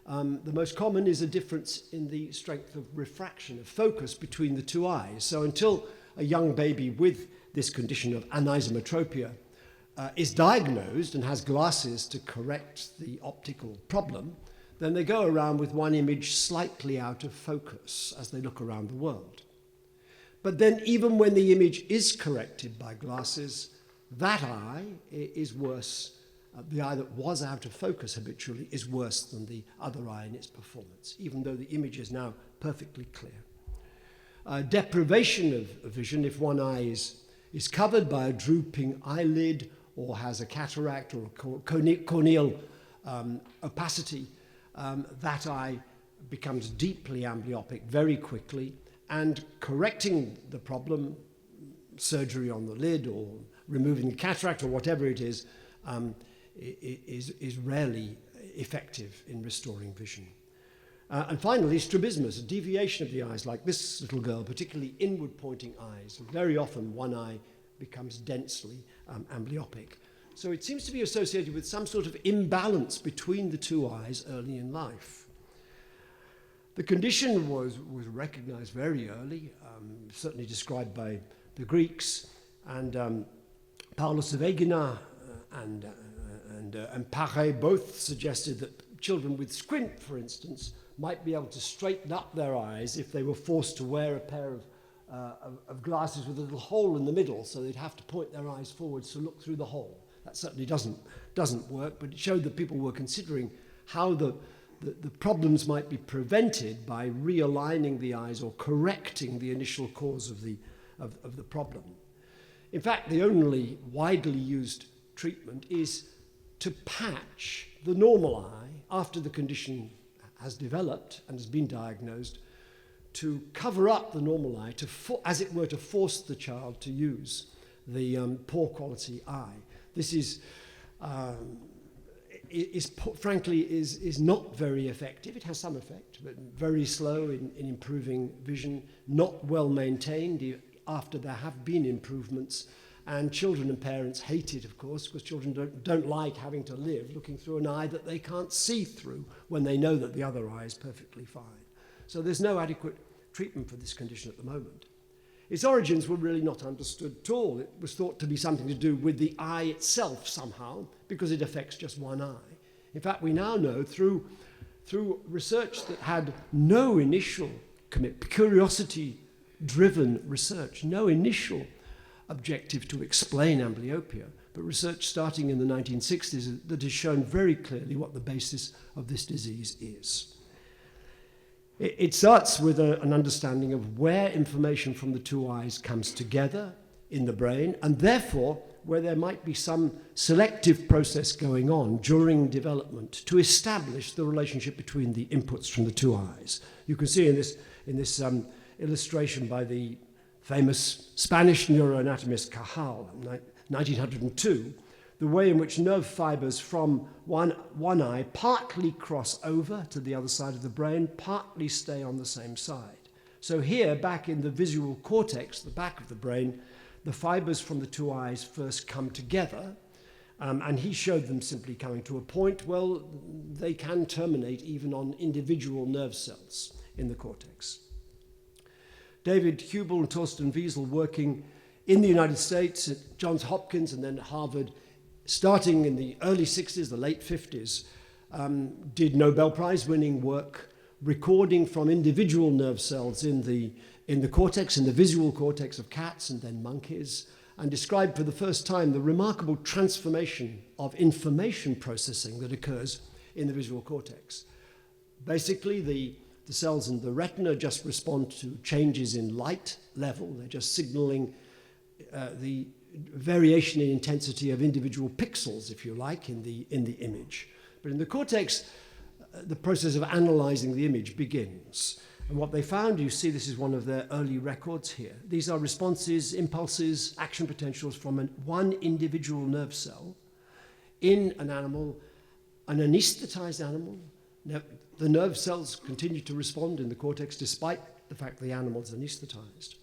The most common is a difference in the strength of refraction, of focus between the two eyes. So until a young baby with this condition of anisometropia is diagnosed and has glasses to correct the optical problem, then they go around with one image slightly out of focus as they look around the world. But then even when the image is corrected by glasses, that eye is worse. The eye that was out of focus habitually is worse than the other eye in its performance, even though the image is now perfectly clear. Deprivation of vision, if one eye is covered by a drooping eyelid or has a cataract or a corneal opacity, that eye becomes deeply amblyopic very quickly, and correcting the problem, surgery on the lid or removing the cataract or whatever it is rarely effective in restoring vision. And finally, strabismus, a deviation of the eyes, like this little girl, particularly inward-pointing eyes. Very often one eye becomes densely amblyopic. So it seems to be associated with some sort of imbalance between the two eyes early in life. The condition was recognized very early, certainly described by the Greeks, and Paulus of Egina and Paré both suggested that children with squint, for instance, might be able to straighten up their eyes if they were forced to wear a pair of glasses with a little hole in the middle, so they'd have to point their eyes forwards to look through the hole. That certainly doesn't work, but it showed that people were considering how the problems might be prevented by realigning the eyes or correcting the initial cause of the problem. In fact, the only widely used treatment is to patch the normal eye after the condition has developed and has been diagnosed, to cover up the normal eye, as it were, to force the child to use the poor quality eye. This frankly is not very effective. It has some effect, but very slow in improving vision, not well maintained after there have been improvements. And children and parents hate it, of course, because children don't like having to live looking through an eye that they can't see through when they know that the other eye is perfectly fine. So there's no adequate treatment for this condition at the moment. Its origins were really not understood at all. It was thought to be something to do with the eye itself somehow, because it affects just one eye. In fact, we now know through research that had no initial curiosity-driven research, no initial objective to explain amblyopia, but research starting in the 1960s that has shown very clearly what the basis of this disease is. It starts with an understanding of where information from the two eyes comes together in the brain, and therefore where there might be some selective process going on during development to establish the relationship between the inputs from the two eyes. You can see in this illustration by the famous Spanish neuroanatomist Cajal, 1902, the way in which nerve fibers from one eye partly cross over to the other side of the brain, partly stay on the same side. So here, back in the visual cortex, the back of the brain, the fibers from the two eyes first come together, and he showed them simply coming to a point. Well, they can terminate even on individual nerve cells in the cortex. David Hubel and Torsten Wiesel, working in the United States at Johns Hopkins and then at Harvard, starting in the early 60s, the late 50s, did Nobel Prize winning work recording from individual nerve cells in the cortex, in the visual cortex of cats and then monkeys, and described for the first time the remarkable transformation of information processing that occurs in the visual cortex. Basically, the cells in the retina just respond to changes in light level. They're just signaling the variation in intensity of individual pixels, if you like, in the image. But in the cortex, the process of analyzing the image begins. And what they found, you see, this is one of their early records here. These are responses, impulses, action potentials from one individual nerve cell in an animal, an anesthetized animal. Now, the nerve cells continue to respond in the cortex despite the fact the animal's anesthetized.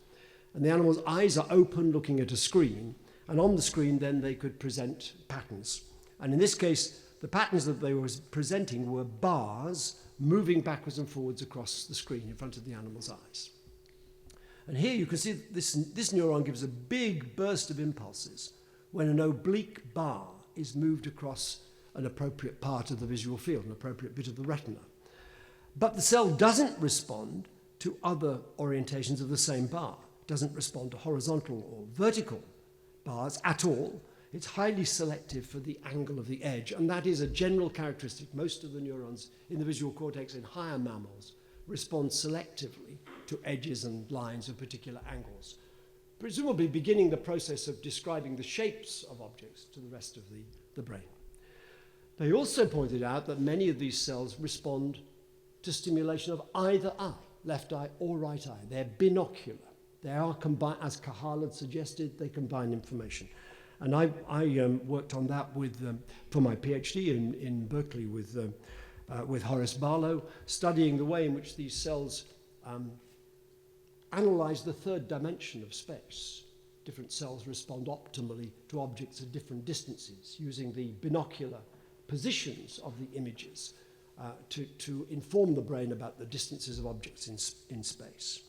And the animal's eyes are open looking at a screen, and on the screen then they could present patterns. And in this case, the patterns that they were presenting were bars moving backwards and forwards across the screen in front of the animal's eyes. And here you can see that this neuron gives a big burst of impulses when an oblique bar is moved across an appropriate part of the visual field, an appropriate bit of the retina. But the cell doesn't respond to other orientations of the same bar. It doesn't respond to horizontal or vertical bars at all. It's highly selective for the angle of the edge, and that is a general characteristic. Most of the neurons in the visual cortex in higher mammals respond selectively to edges and lines of particular angles, presumably beginning the process of describing the shapes of objects to the rest of the brain. They also pointed out that many of these cells respond to stimulation of either eye, left eye or right eye. They're binocular. They are combined, as Cajal had suggested, they combine information. And I worked on that for my PhD in Berkeley with Horace Barlow, studying the way in which these cells analyze the third dimension of space. Different cells respond optimally to objects at different distances, using the binocular positions of the images to inform the brain about the distances of objects in space.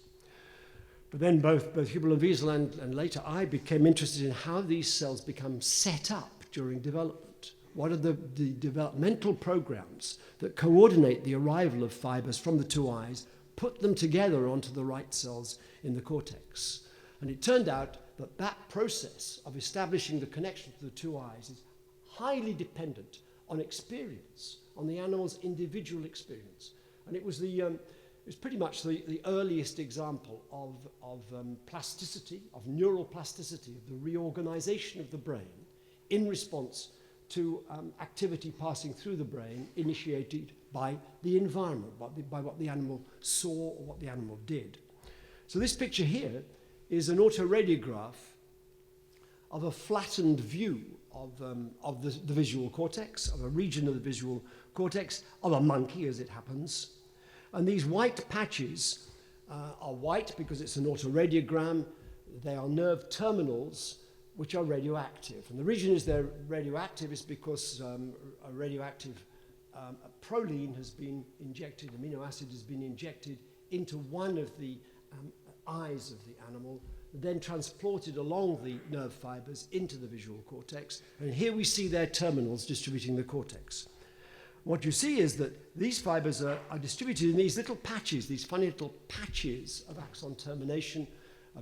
But then both Hubel and Wiesel and later I became interested in how these cells become set up during development. What are the developmental programs that coordinate the arrival of fibers from the two eyes, put them together onto the right cells in the cortex. And it turned out that that process of establishing the connection to the two eyes is highly dependent on experience, on the animal's individual experience. And it was pretty much the earliest example of plasticity, of neural plasticity, of the reorganization of the brain in response to activity passing through the brain initiated by the environment, by what the animal saw or what the animal did. So this picture here is an autoradiograph of a flattened view of the visual cortex, of a region of the visual cortex, of a monkey, as it happens. And these white patches are white because it's an autoradiogram. They are nerve terminals which are radioactive. And the reason is they're radioactive is because a radioactive proline has been injected, amino acid has been injected into one of the eyes of the animal, then transported along the nerve fibers into the visual cortex. And here we see their terminals distributing the cortex. What you see is that these fibers are distributed in these little patches, these funny little patches of axon termination,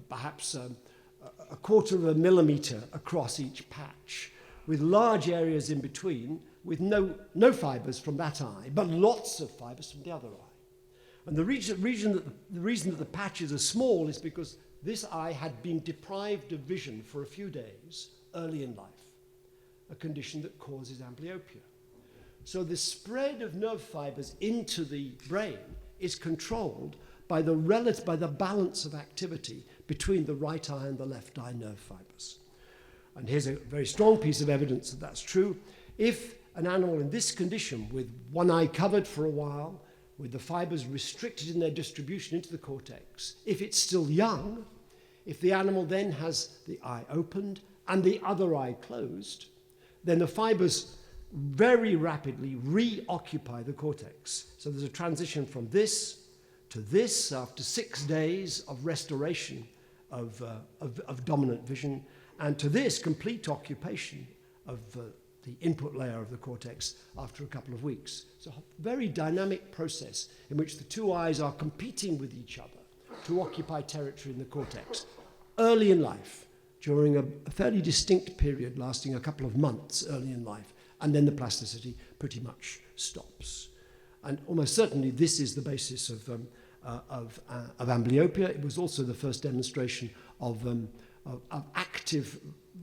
perhaps a quarter of a millimeter across each patch, with large areas in between, with no fibers from that eye, but lots of fibers from the other eye. And the reason that the patches are small is because this eye had been deprived of vision for a few days early in life, a condition that causes amblyopia. So the spread of nerve fibers into the brain is controlled by the balance of activity between the right eye and the left eye nerve fibers. And here's a very strong piece of evidence that that's true. If an animal in this condition, with one eye covered for a while, with the fibers restricted in their distribution into the cortex, if it's still young, if the animal then has the eye opened and the other eye closed, then the fibers very rapidly reoccupy the cortex. So there's a transition from this to this after 6 days of restoration of dominant vision, and to this complete occupation of the input layer of the cortex after a couple of weeks. It's a very dynamic process in which the two eyes are competing with each other to occupy territory in the cortex early in life, during a fairly distinct period lasting a couple of months early in life, and then the plasticity pretty much stops. And almost certainly this is the basis of amblyopia. It was also the first demonstration of active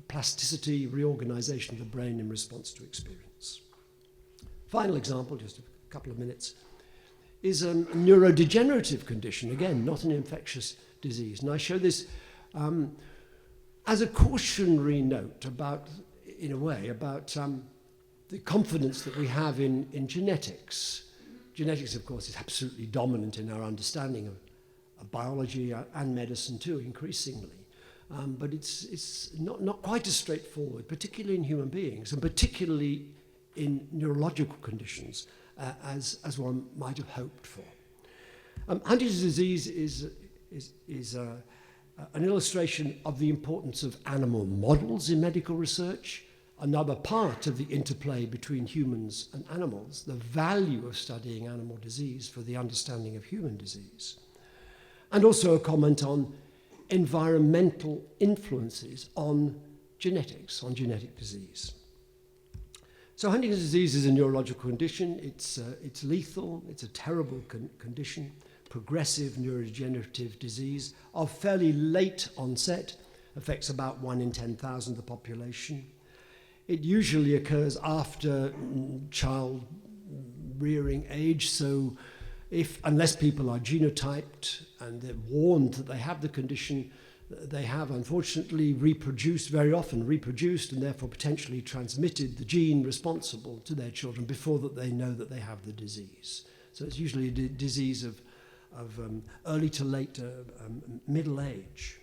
plasticity, reorganization of the brain in response to experience. Final example, just a couple of minutes, is a neurodegenerative condition, again, not an infectious disease. And I show this as a cautionary note about, in a way, about the confidence that we have in genetics. Genetics, of course, is absolutely dominant in our understanding of biology and medicine too, increasingly. But it's not quite as straightforward, particularly in human beings, and particularly in neurological conditions, as one might have hoped for. Huntington's disease is an illustration of the importance of animal models in medical research, another part of the interplay between humans and animals, the value of studying animal disease for the understanding of human disease, and also a comment on environmental influences on genetics, on genetic disease. So Huntington's disease is a neurological condition. It's lethal. It's a terrible condition, progressive neurodegenerative disease of fairly late onset, affects about 1 in 10,000 of the population. It usually occurs after child rearing age, so unless people are genotyped and they're warned that they have the condition, they have unfortunately very often reproduced and therefore potentially transmitted the gene responsible to their children before that they know that they have the disease. So it's usually a disease of early to late middle age.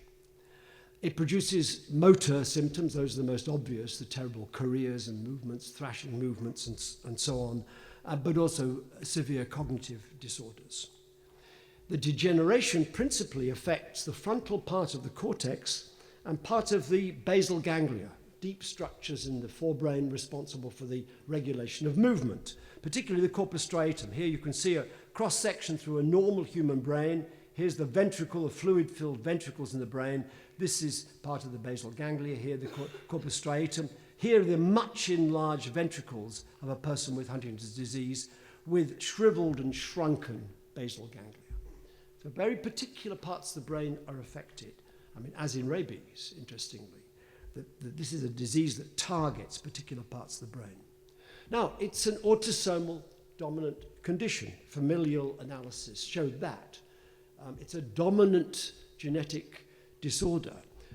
It produces motor symptoms, those are the most obvious, the terrible choreas and movements, thrashing movements and so on, but also severe cognitive disorders. The degeneration principally affects the frontal part of the cortex and part of the basal ganglia, deep structures in the forebrain responsible for the regulation of movement, particularly the corpus striatum. Here you can see a cross-section through a normal human brain. Here's the ventricle, the fluid-filled ventricles in the brain. This is part of the basal ganglia here, the corpus striatum. Here are the much enlarged ventricles of a person with Huntington's disease with shriveled and shrunken basal ganglia. So very particular parts of the brain are affected. I mean, as in rabies, interestingly. This is a disease that targets particular parts of the brain. Now, it's an autosomal dominant condition. Familial analysis showed that. It's a dominant genetic disorder.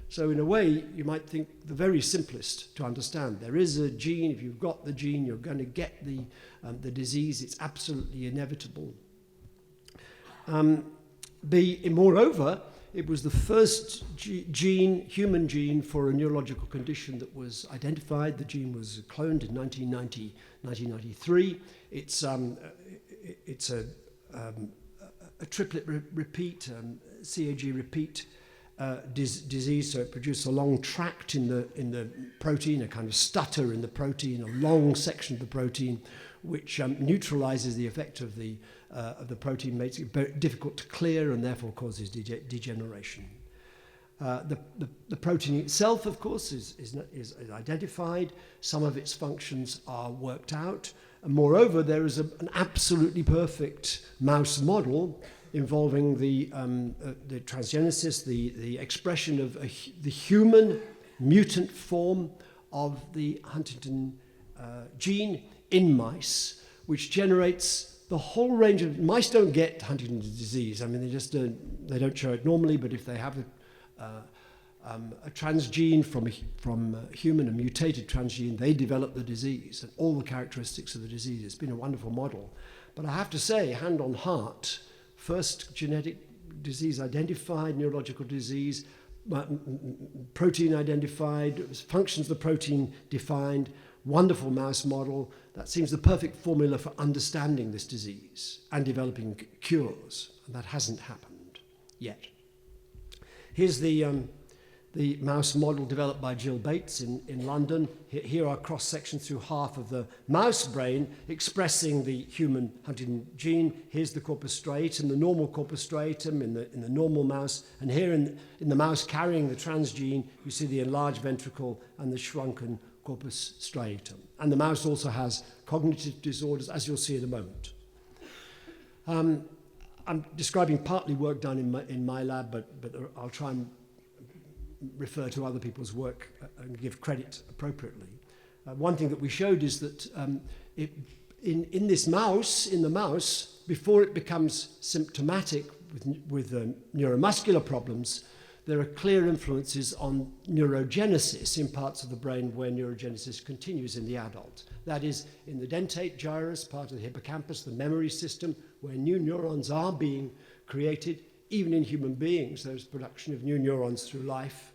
So in a way, you might think the very simplest to understand. There is a gene. If you've got the gene, you're going to get the disease. It's absolutely inevitable. Moreover, it was the first human gene for a neurological condition that was identified. The gene was cloned in 1993. It's a triplet repeat, CAG repeat disease, so it produces a long tract in the protein, a kind of stutter in the protein, a long section of the protein, which neutralizes the effect of the protein, makes it very difficult to clear, and therefore causes degeneration. The protein itself, of course, is identified. Some of its functions are worked out. And moreover, there is an absolutely perfect mouse model involving the transgenesis, the expression of the human mutant form of the Huntington gene in mice, which generates the whole range of... Mice don't get Huntington's disease. I mean, they don't show it normally, but if they have a transgene from a human, a mutated transgene, they develop the disease and all the characteristics of the disease. It's been a wonderful model. But I have to say, hand on heart, first genetic disease identified, neurological disease, protein identified, functions of the protein defined, wonderful mouse model. That seems the perfect formula for understanding this disease and developing cures. And that hasn't happened yet. Here's the mouse model developed by Jill Bates in London. Here are cross-sections through half of the mouse brain expressing the human Huntington gene. Here's the corpus striatum, the normal corpus striatum in the normal mouse. And here in the mouse carrying the transgene, you see the enlarged ventricle and the shrunken corpus striatum. And the mouse also has cognitive disorders, as you'll see in a moment. I'm describing partly work done in my lab, but I'll try and refer to other people's work and give credit appropriately. One thing that we showed is that in the mouse, before it becomes symptomatic with neuromuscular problems, there are clear influences on neurogenesis in parts of the brain where neurogenesis continues in the adult. That is, in the dentate gyrus, part of the hippocampus, the memory system, where new neurons are being created. Even in human beings, there's production of new neurons through life.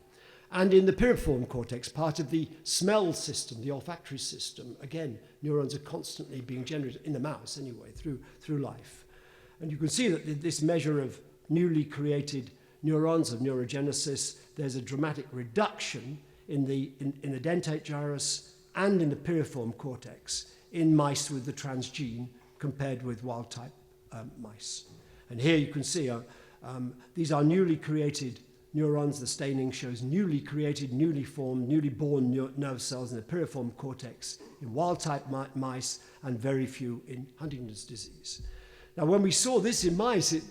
And in the piriform cortex, part of the smell system, the olfactory system, again, neurons are constantly being generated, in the mouse anyway, through life. And you can see that this measure of newly created neurons of neurogenesis, there's a dramatic reduction in the dentate gyrus and in the piriform cortex in mice with the transgene compared with wild-type mice. And here you can see these are newly created neurons. The staining shows newly created, newly formed, newly born nerve cells in the piriform cortex in wild-type mice and very few in Huntington's disease. Now, when we saw this in mice, it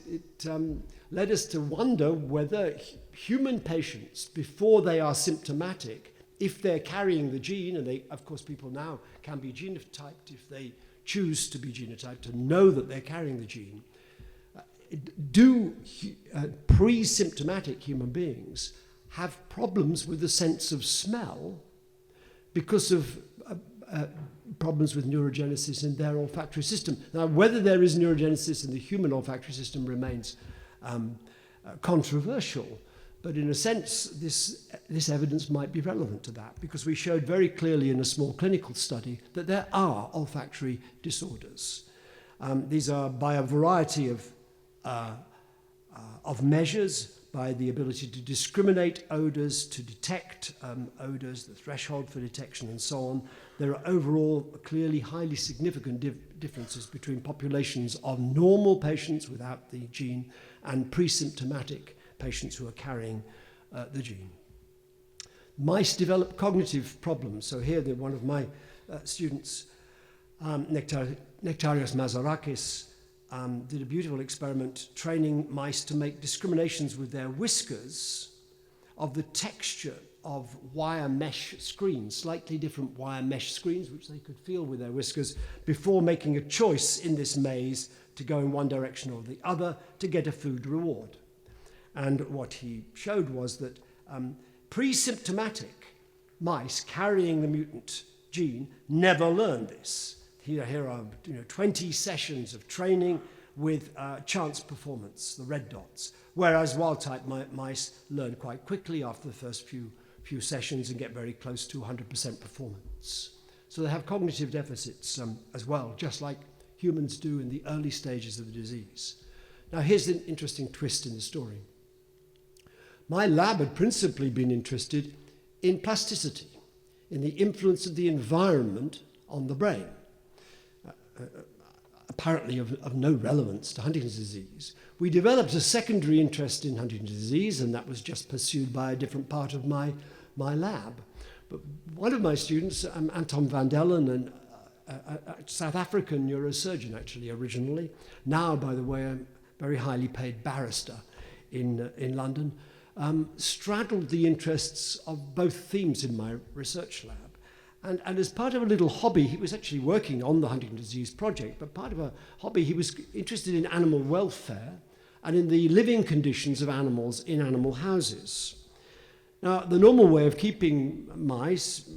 led us to wonder whether human patients, before they are symptomatic, if they're carrying the gene, and of course people now can be genotyped if they choose to be genotyped, to know that they're carrying the gene, do pre-symptomatic human beings have problems with the sense of smell because of problems with neurogenesis in their olfactory system? Now, whether there is neurogenesis in the human olfactory system remains controversial, but in a sense, this evidence might be relevant to that, because we showed very clearly in a small clinical study that there are olfactory disorders. These are by a variety of measures, by the ability to discriminate odours, to detect odours, the threshold for detection and so on. There are overall clearly highly significant differences between populations of normal patients without the gene and pre-symptomatic patients who are carrying the gene. Mice develop cognitive problems. So here one of my students, Nectarios Mazarakis, did a beautiful experiment training mice to make discriminations with their whiskers of the texture of wire mesh screens, slightly different wire mesh screens, which they could feel with their whiskers, before making a choice in this maze to go in one direction or the other to get a food reward. And what he showed was that pre-symptomatic mice carrying the mutant gene never learned this. Here are 20 sessions of training with chance performance, the red dots, whereas wild-type mice learn quite quickly after the first few sessions and get very close to 100% performance. So they have cognitive deficits as well, just like humans do in the early stages of the disease. Now here's an interesting twist in the story. My lab had principally been interested in plasticity, in the influence of the environment on the brain. Apparently of no relevance to Huntington's disease. We developed a secondary interest in Huntington's disease, and that was just pursued by a different part of my lab. But one of my students, Anton van Dellen, a South African neurosurgeon actually originally, now, by the way, a very highly paid barrister in London, straddled the interests of both themes in my research lab. And as part of a little hobby, he was actually working on the Huntington's disease project, but part of a hobby, he was interested in animal welfare and in the living conditions of animals in animal houses. Now, the normal way of keeping mice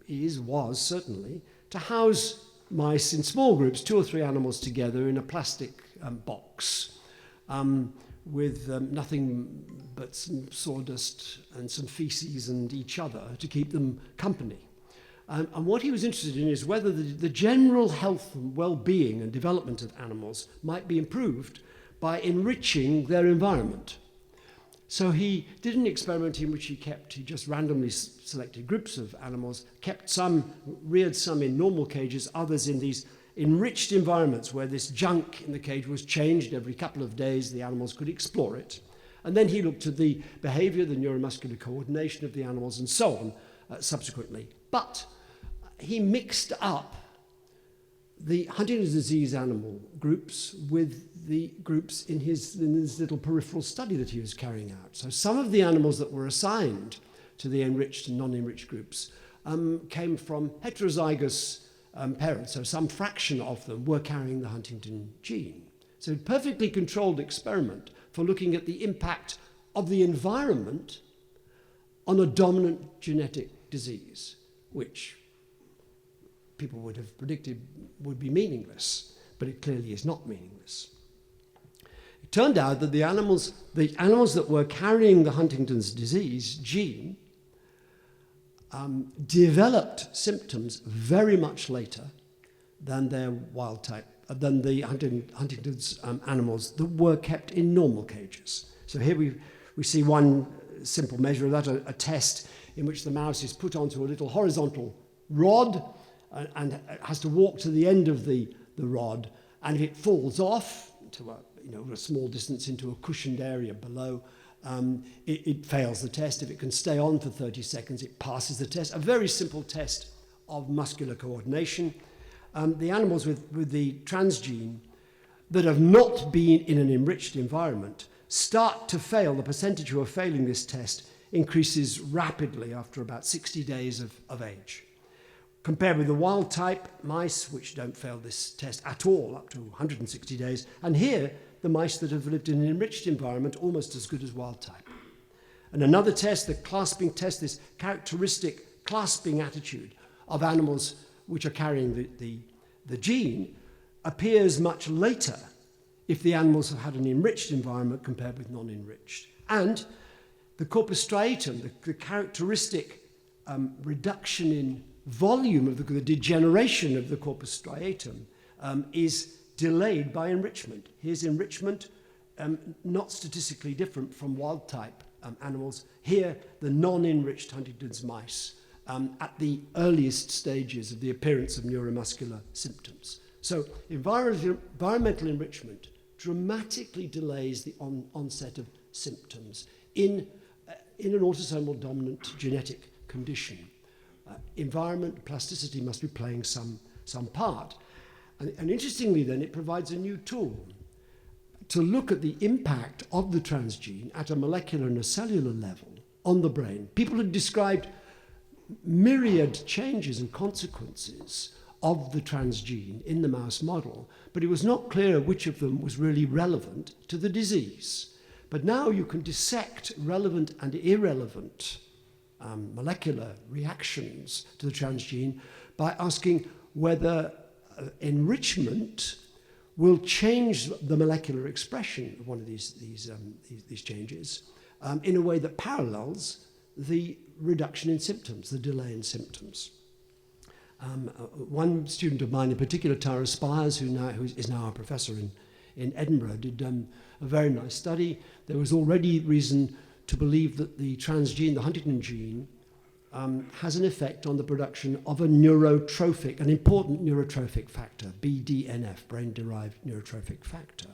was certainly to house mice in small groups, 2 or 3 animals together in a plastic box with nothing but some sawdust and some feces and each other to keep them company. And what he was interested in is whether the general health and well-being and development of animals might be improved by enriching their environment. So he did an experiment in which he just randomly selected groups of animals, reared some in normal cages, others in these enriched environments where this junk in the cage was changed every couple of days, the animals could explore it. And then he looked at the behavior, the neuromuscular coordination of the animals and so on subsequently. But he mixed up the Huntington's disease animal groups with the groups in his little peripheral study that he was carrying out. So some of the animals that were assigned to the enriched and non-enriched groups came from heterozygous parents, so some fraction of them were carrying the Huntington gene. So a perfectly controlled experiment for looking at the impact of the environment on a dominant genetic disease, which people would have predicted would be meaningless, but it clearly is not meaningless. It turned out that the animals that were carrying the Huntington's disease gene developed symptoms very much later than their wild type, than the Huntington's animals that were kept in normal cages. So here we see one simple measure of that, a test in which the mouse is put onto a little horizontal rod and has to walk to the end of the rod, and if it falls off to a small distance into a cushioned area below, it fails the test. If it can stay on for 30 seconds, it passes the test. A very simple test of muscular coordination. The animals with the transgene that have not been in an enriched environment start to fail. The percentage who are failing this test increases rapidly after about 60 days of age. Compared with the wild type mice, which don't fail this test at all, up to 160 days. And here, the mice that have lived in an enriched environment, almost as good as wild type. And another test, the clasping test, this characteristic clasping attitude of animals which are carrying the gene, appears much later if the animals have had an enriched environment compared with non-enriched. And the corpus striatum, the characteristic reduction in volume of the degeneration of the corpus striatum is delayed by enrichment. Here's enrichment not statistically different from wild-type animals. Here, the non-enriched Huntington's mice at the earliest stages of the appearance of neuromuscular symptoms. So environmental enrichment dramatically delays the onset of symptoms in an autosomal dominant genetic condition. Environment, plasticity must be playing some part. And interestingly then, it provides a new tool to look at the impact of the transgene at a molecular and a cellular level on the brain. People had described myriad changes and consequences of the transgene in the mouse model, but it was not clear which of them was really relevant to the disease. But now you can dissect relevant and irrelevant molecular reactions to the transgene by asking whether enrichment will change the molecular expression of one of these changes in a way that parallels the reduction in symptoms, the delay in symptoms. One student of mine in particular, Tara Spires, who is now a professor in Edinburgh, did a very nice study. There was already reason to believe that the transgene, the Huntington gene, has an effect on the production of an important neurotrophic factor, BDNF, brain-derived neurotrophic factor.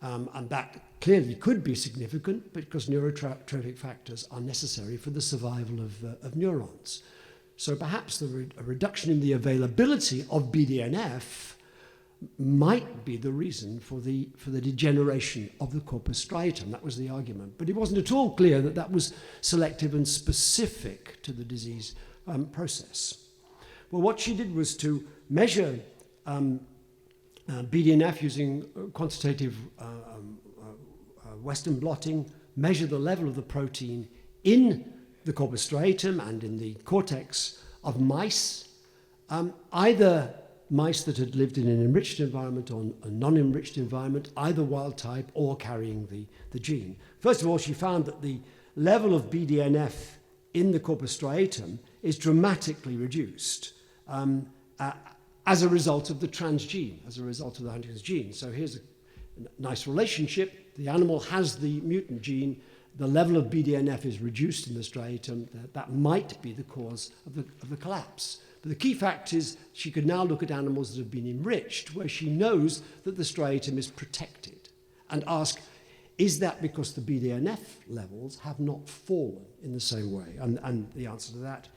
And that clearly could be significant because neurotrophic factors are necessary for the survival of neurons. So perhaps a reduction in the availability of BDNF might be the reason for the degeneration of the corpus striatum. That was the argument. But it wasn't at all clear that that was selective and specific to the disease process. Well, what she did was to measure BDNF using quantitative Western blotting, measure the level of the protein in the corpus striatum and in the cortex of mice, either mice that had lived in an enriched environment or a non-enriched environment, either wild type or carrying the gene. First of all, she found that the level of BDNF in the corpus striatum is dramatically reduced as a result of the transgene, as a result of the Huntington's gene. So here's a nice relationship. The animal has the mutant gene. The level of BDNF is reduced in the striatum. That might be the cause of the collapse. But the key fact is she could now look at animals that have been enriched, where she knows that the striatum is protected, and ask, is that because the BDNF levels have not fallen in the same way? And the answer to that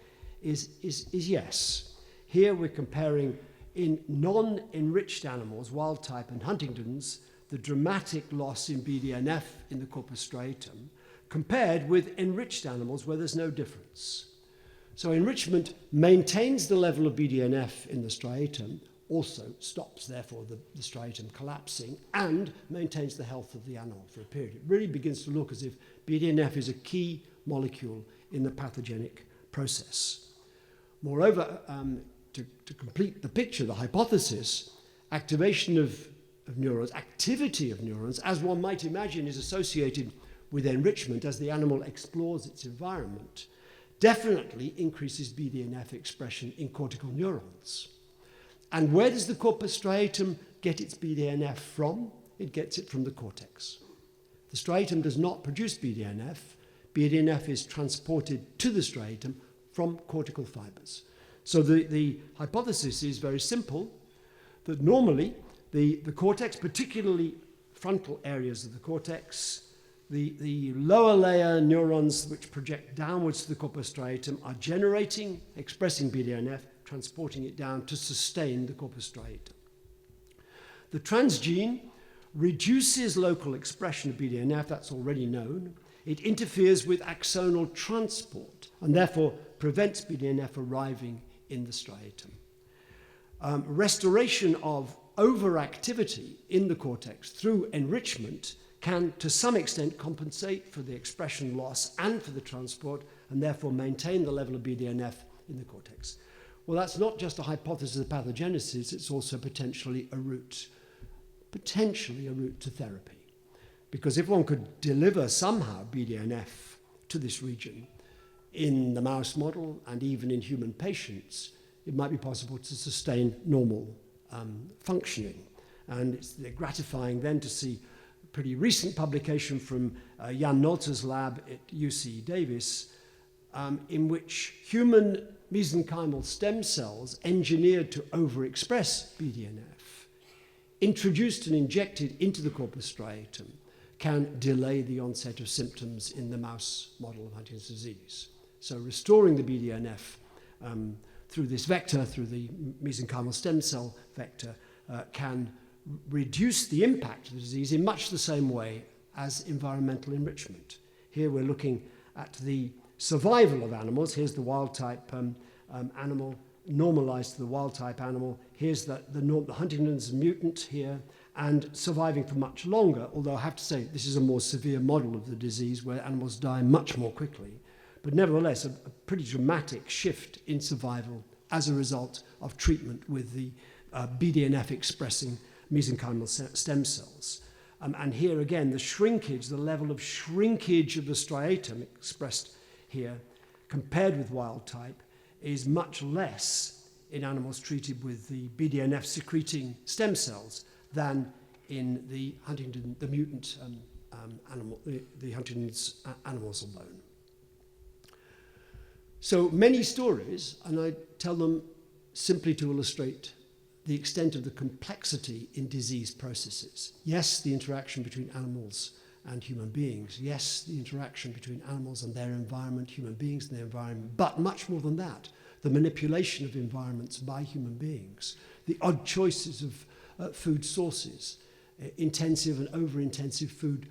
is yes. Here we're comparing in non-enriched animals, wild type and Huntington's, the dramatic loss in BDNF in the corpus striatum, compared with enriched animals where there's no difference. So enrichment maintains the level of BDNF in the striatum, also stops, therefore, the striatum collapsing, and maintains the health of the animal for a period. It really begins to look as if BDNF is a key molecule in the pathogenic process. Moreover, to complete the picture, the hypothesis, activation of neurons, activity of neurons, as one might imagine, is associated with enrichment as the animal explores its environment, definitely increases BDNF expression in cortical neurons. And where does the corpus striatum get its BDNF from? It gets it from the cortex. The striatum does not produce BDNF. BDNF is transported to the striatum from cortical fibers. So the hypothesis is very simple, that normally the cortex, particularly frontal areas of the cortex, the lower layer neurons which project downwards to the corpus striatum are generating, expressing BDNF, transporting it down to sustain the corpus striatum. The transgene reduces local expression of BDNF, that's already known. It interferes with axonal transport and therefore prevents BDNF arriving in the striatum. Restoration of overactivity in the cortex through enrichment can, to some extent, compensate for the expression loss and for the transport, and therefore maintain the level of BDNF in the cortex. Well, that's not just a hypothesis of pathogenesis, it's also potentially a route to therapy. Because if one could deliver somehow BDNF to this region in the mouse model and even in human patients, it might be possible to sustain normal functioning. And it's gratifying then to see pretty recent publication from Jan Nolte's lab at UC Davis, in which human mesenchymal stem cells engineered to overexpress BDNF, introduced and injected into the corpus striatum, can delay the onset of symptoms in the mouse model of Huntington's disease. So restoring the BDNF through this vector, through the mesenchymal stem cell vector, can reduce the impact of the disease in much the same way as environmental enrichment. Here we're looking at the survival of animals. Here's the wild type animal, normalized to the wild type animal. Here's the Huntington's mutant here, and surviving for much longer, although I have to say this is a more severe model of the disease where animals die much more quickly. But nevertheless, a pretty dramatic shift in survival as a result of treatment with the BDNF-expressing mesenchymal stem cells. And here again, the shrinkage, the level of shrinkage of the striatum expressed here, compared with wild type, is much less in animals treated with the BDNF-secreting stem cells than in the mutant animal, the Huntington's animals alone. So many stories, and I tell them simply to illustrate the extent of the complexity in disease processes. Yes, the interaction between animals and human beings. Yes, the interaction between animals and their environment, human beings and their environment, but much more than that, the manipulation of environments by human beings, the odd choices of food sources, intensive and over-intensive food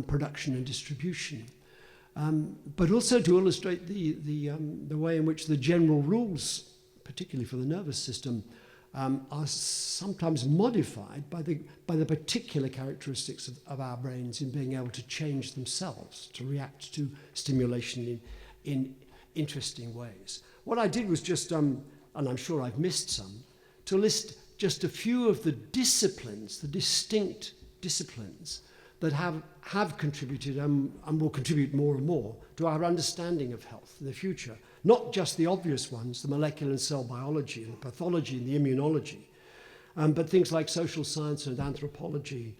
production and distribution, but also to illustrate the way in which the general rules, particularly for the nervous system, are sometimes modified by the particular characteristics of our brains in being able to change themselves, to react to stimulation in interesting ways. What I did was just, and I'm sure I've missed some, to list just a few of the disciplines, the distinct disciplines that have contributed and will contribute more and more to our understanding of health in the future. Not just the obvious ones, the molecular and cell biology and the pathology and the immunology, but things like social science and anthropology,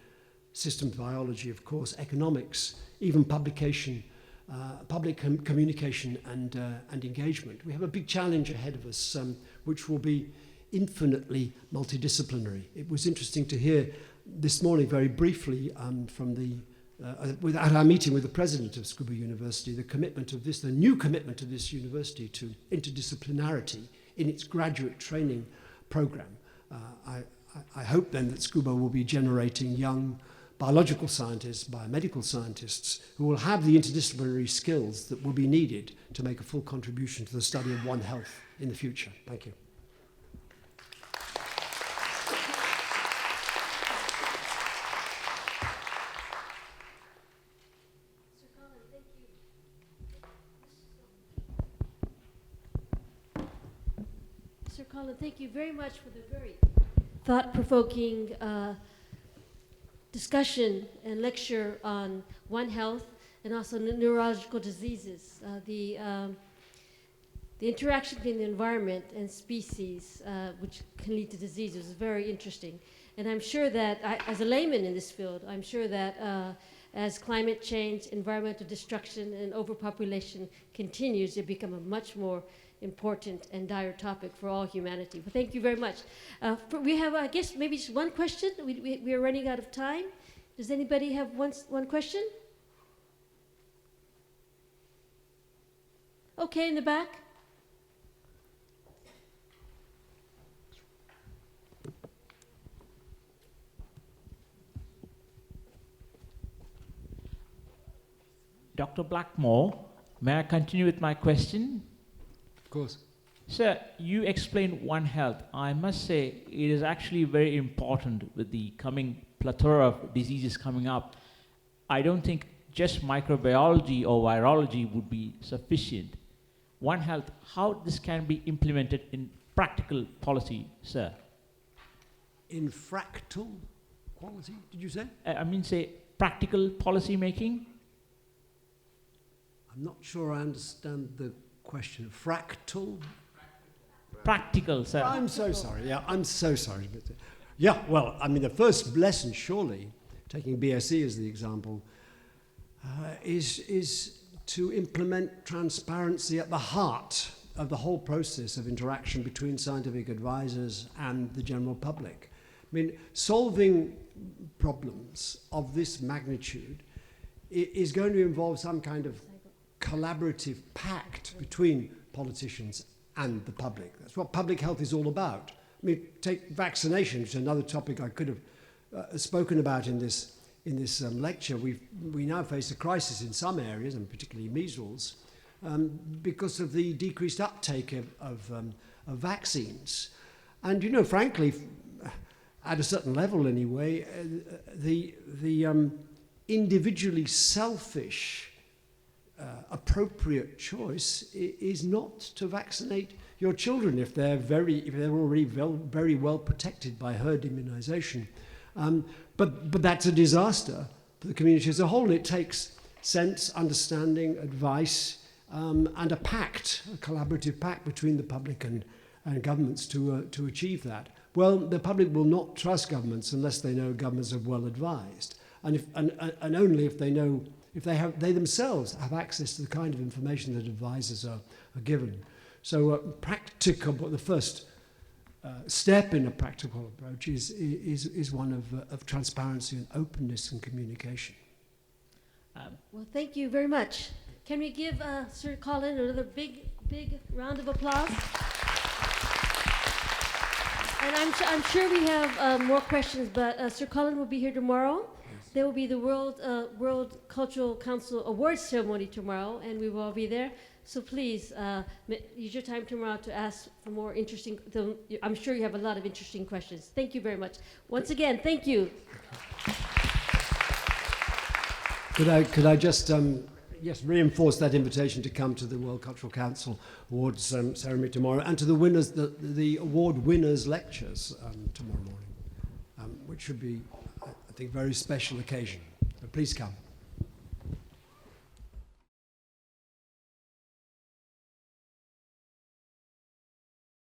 systems biology, of course, economics, even publication, public communication and engagement. We have a big challenge ahead of us, which will be infinitely multidisciplinary. It was interesting to hear this morning very briefly at our meeting with the president of Tsukuba University, the new commitment of this university to interdisciplinarity in its graduate training program. I hope then that Tsukuba will be generating young biological scientists, biomedical scientists, who will have the interdisciplinary skills that will be needed to make a full contribution to the study of One Health in the future. Thank you. Sir Colin, thank you very much for the very thought-provoking discussion and lecture on One Health and also neurological diseases. The interaction between the environment and species, which can lead to diseases, is very interesting. And I'm sure that, as a layman in this field, I'm sure that as climate change, environmental destruction, and overpopulation continues, it becomes a much more important and dire topic for all humanity. But thank you very much. We have, I guess, maybe just one question. We are running out of time. Does anybody have one question? Okay, in the back. Dr. Blakemore, may I continue with my question? Of course. Sir, you explained One Health. I must say it is actually very important with the coming plethora of diseases coming up. I don't think just microbiology or virology would be sufficient. One Health, how this can be implemented in practical policy, sir? In fractal quality, did you say? I mean, say, practical policy making? I'm not sure I understand the question. Fractal? Practical, sir. I'm so sorry. Yeah, I'm so sorry. Yeah, well, I mean, the first lesson, surely, taking BSE as the example, is to implement transparency at the heart of the whole process of interaction between scientific advisors and the general public. I mean, solving problems of this magnitude is going to involve some kind of collaborative pact between politicians and the public. That's what public health is all about. I mean, take vaccination, which is another topic I could have spoken about in this lecture. We now face a crisis in some areas, and particularly measles, because of the decreased uptake of vaccines. And, you know, frankly, at a certain level anyway, the individually selfish appropriate choice is not to vaccinate your children if they're already very well protected by herd immunization. But that's a disaster for the community as a whole. It takes sense, understanding, advice, and a pact, a collaborative pact between the public and governments to achieve that. Well, the public will not trust governments unless they know governments are well advised, and only if they know, if they themselves have access to the kind of information that advisors are given. So the first step in a practical approach is one of transparency and openness and communication. Well, thank you very much. Can we give Sir Colin another big round of applause? And I'm sure we have more questions, but Sir Colin will be here tomorrow. There will be the World Cultural Council Awards ceremony tomorrow, and we will all be there. So please use your time tomorrow to ask for more interesting. I'm sure you have a lot of interesting questions. Thank you very much. Once again, thank you. Could I just reinforce that invitation to come to the World Cultural Council Awards ceremony tomorrow, and to the winners, the award winners' lectures tomorrow morning, which should be, I think, a very special occasion. So please come.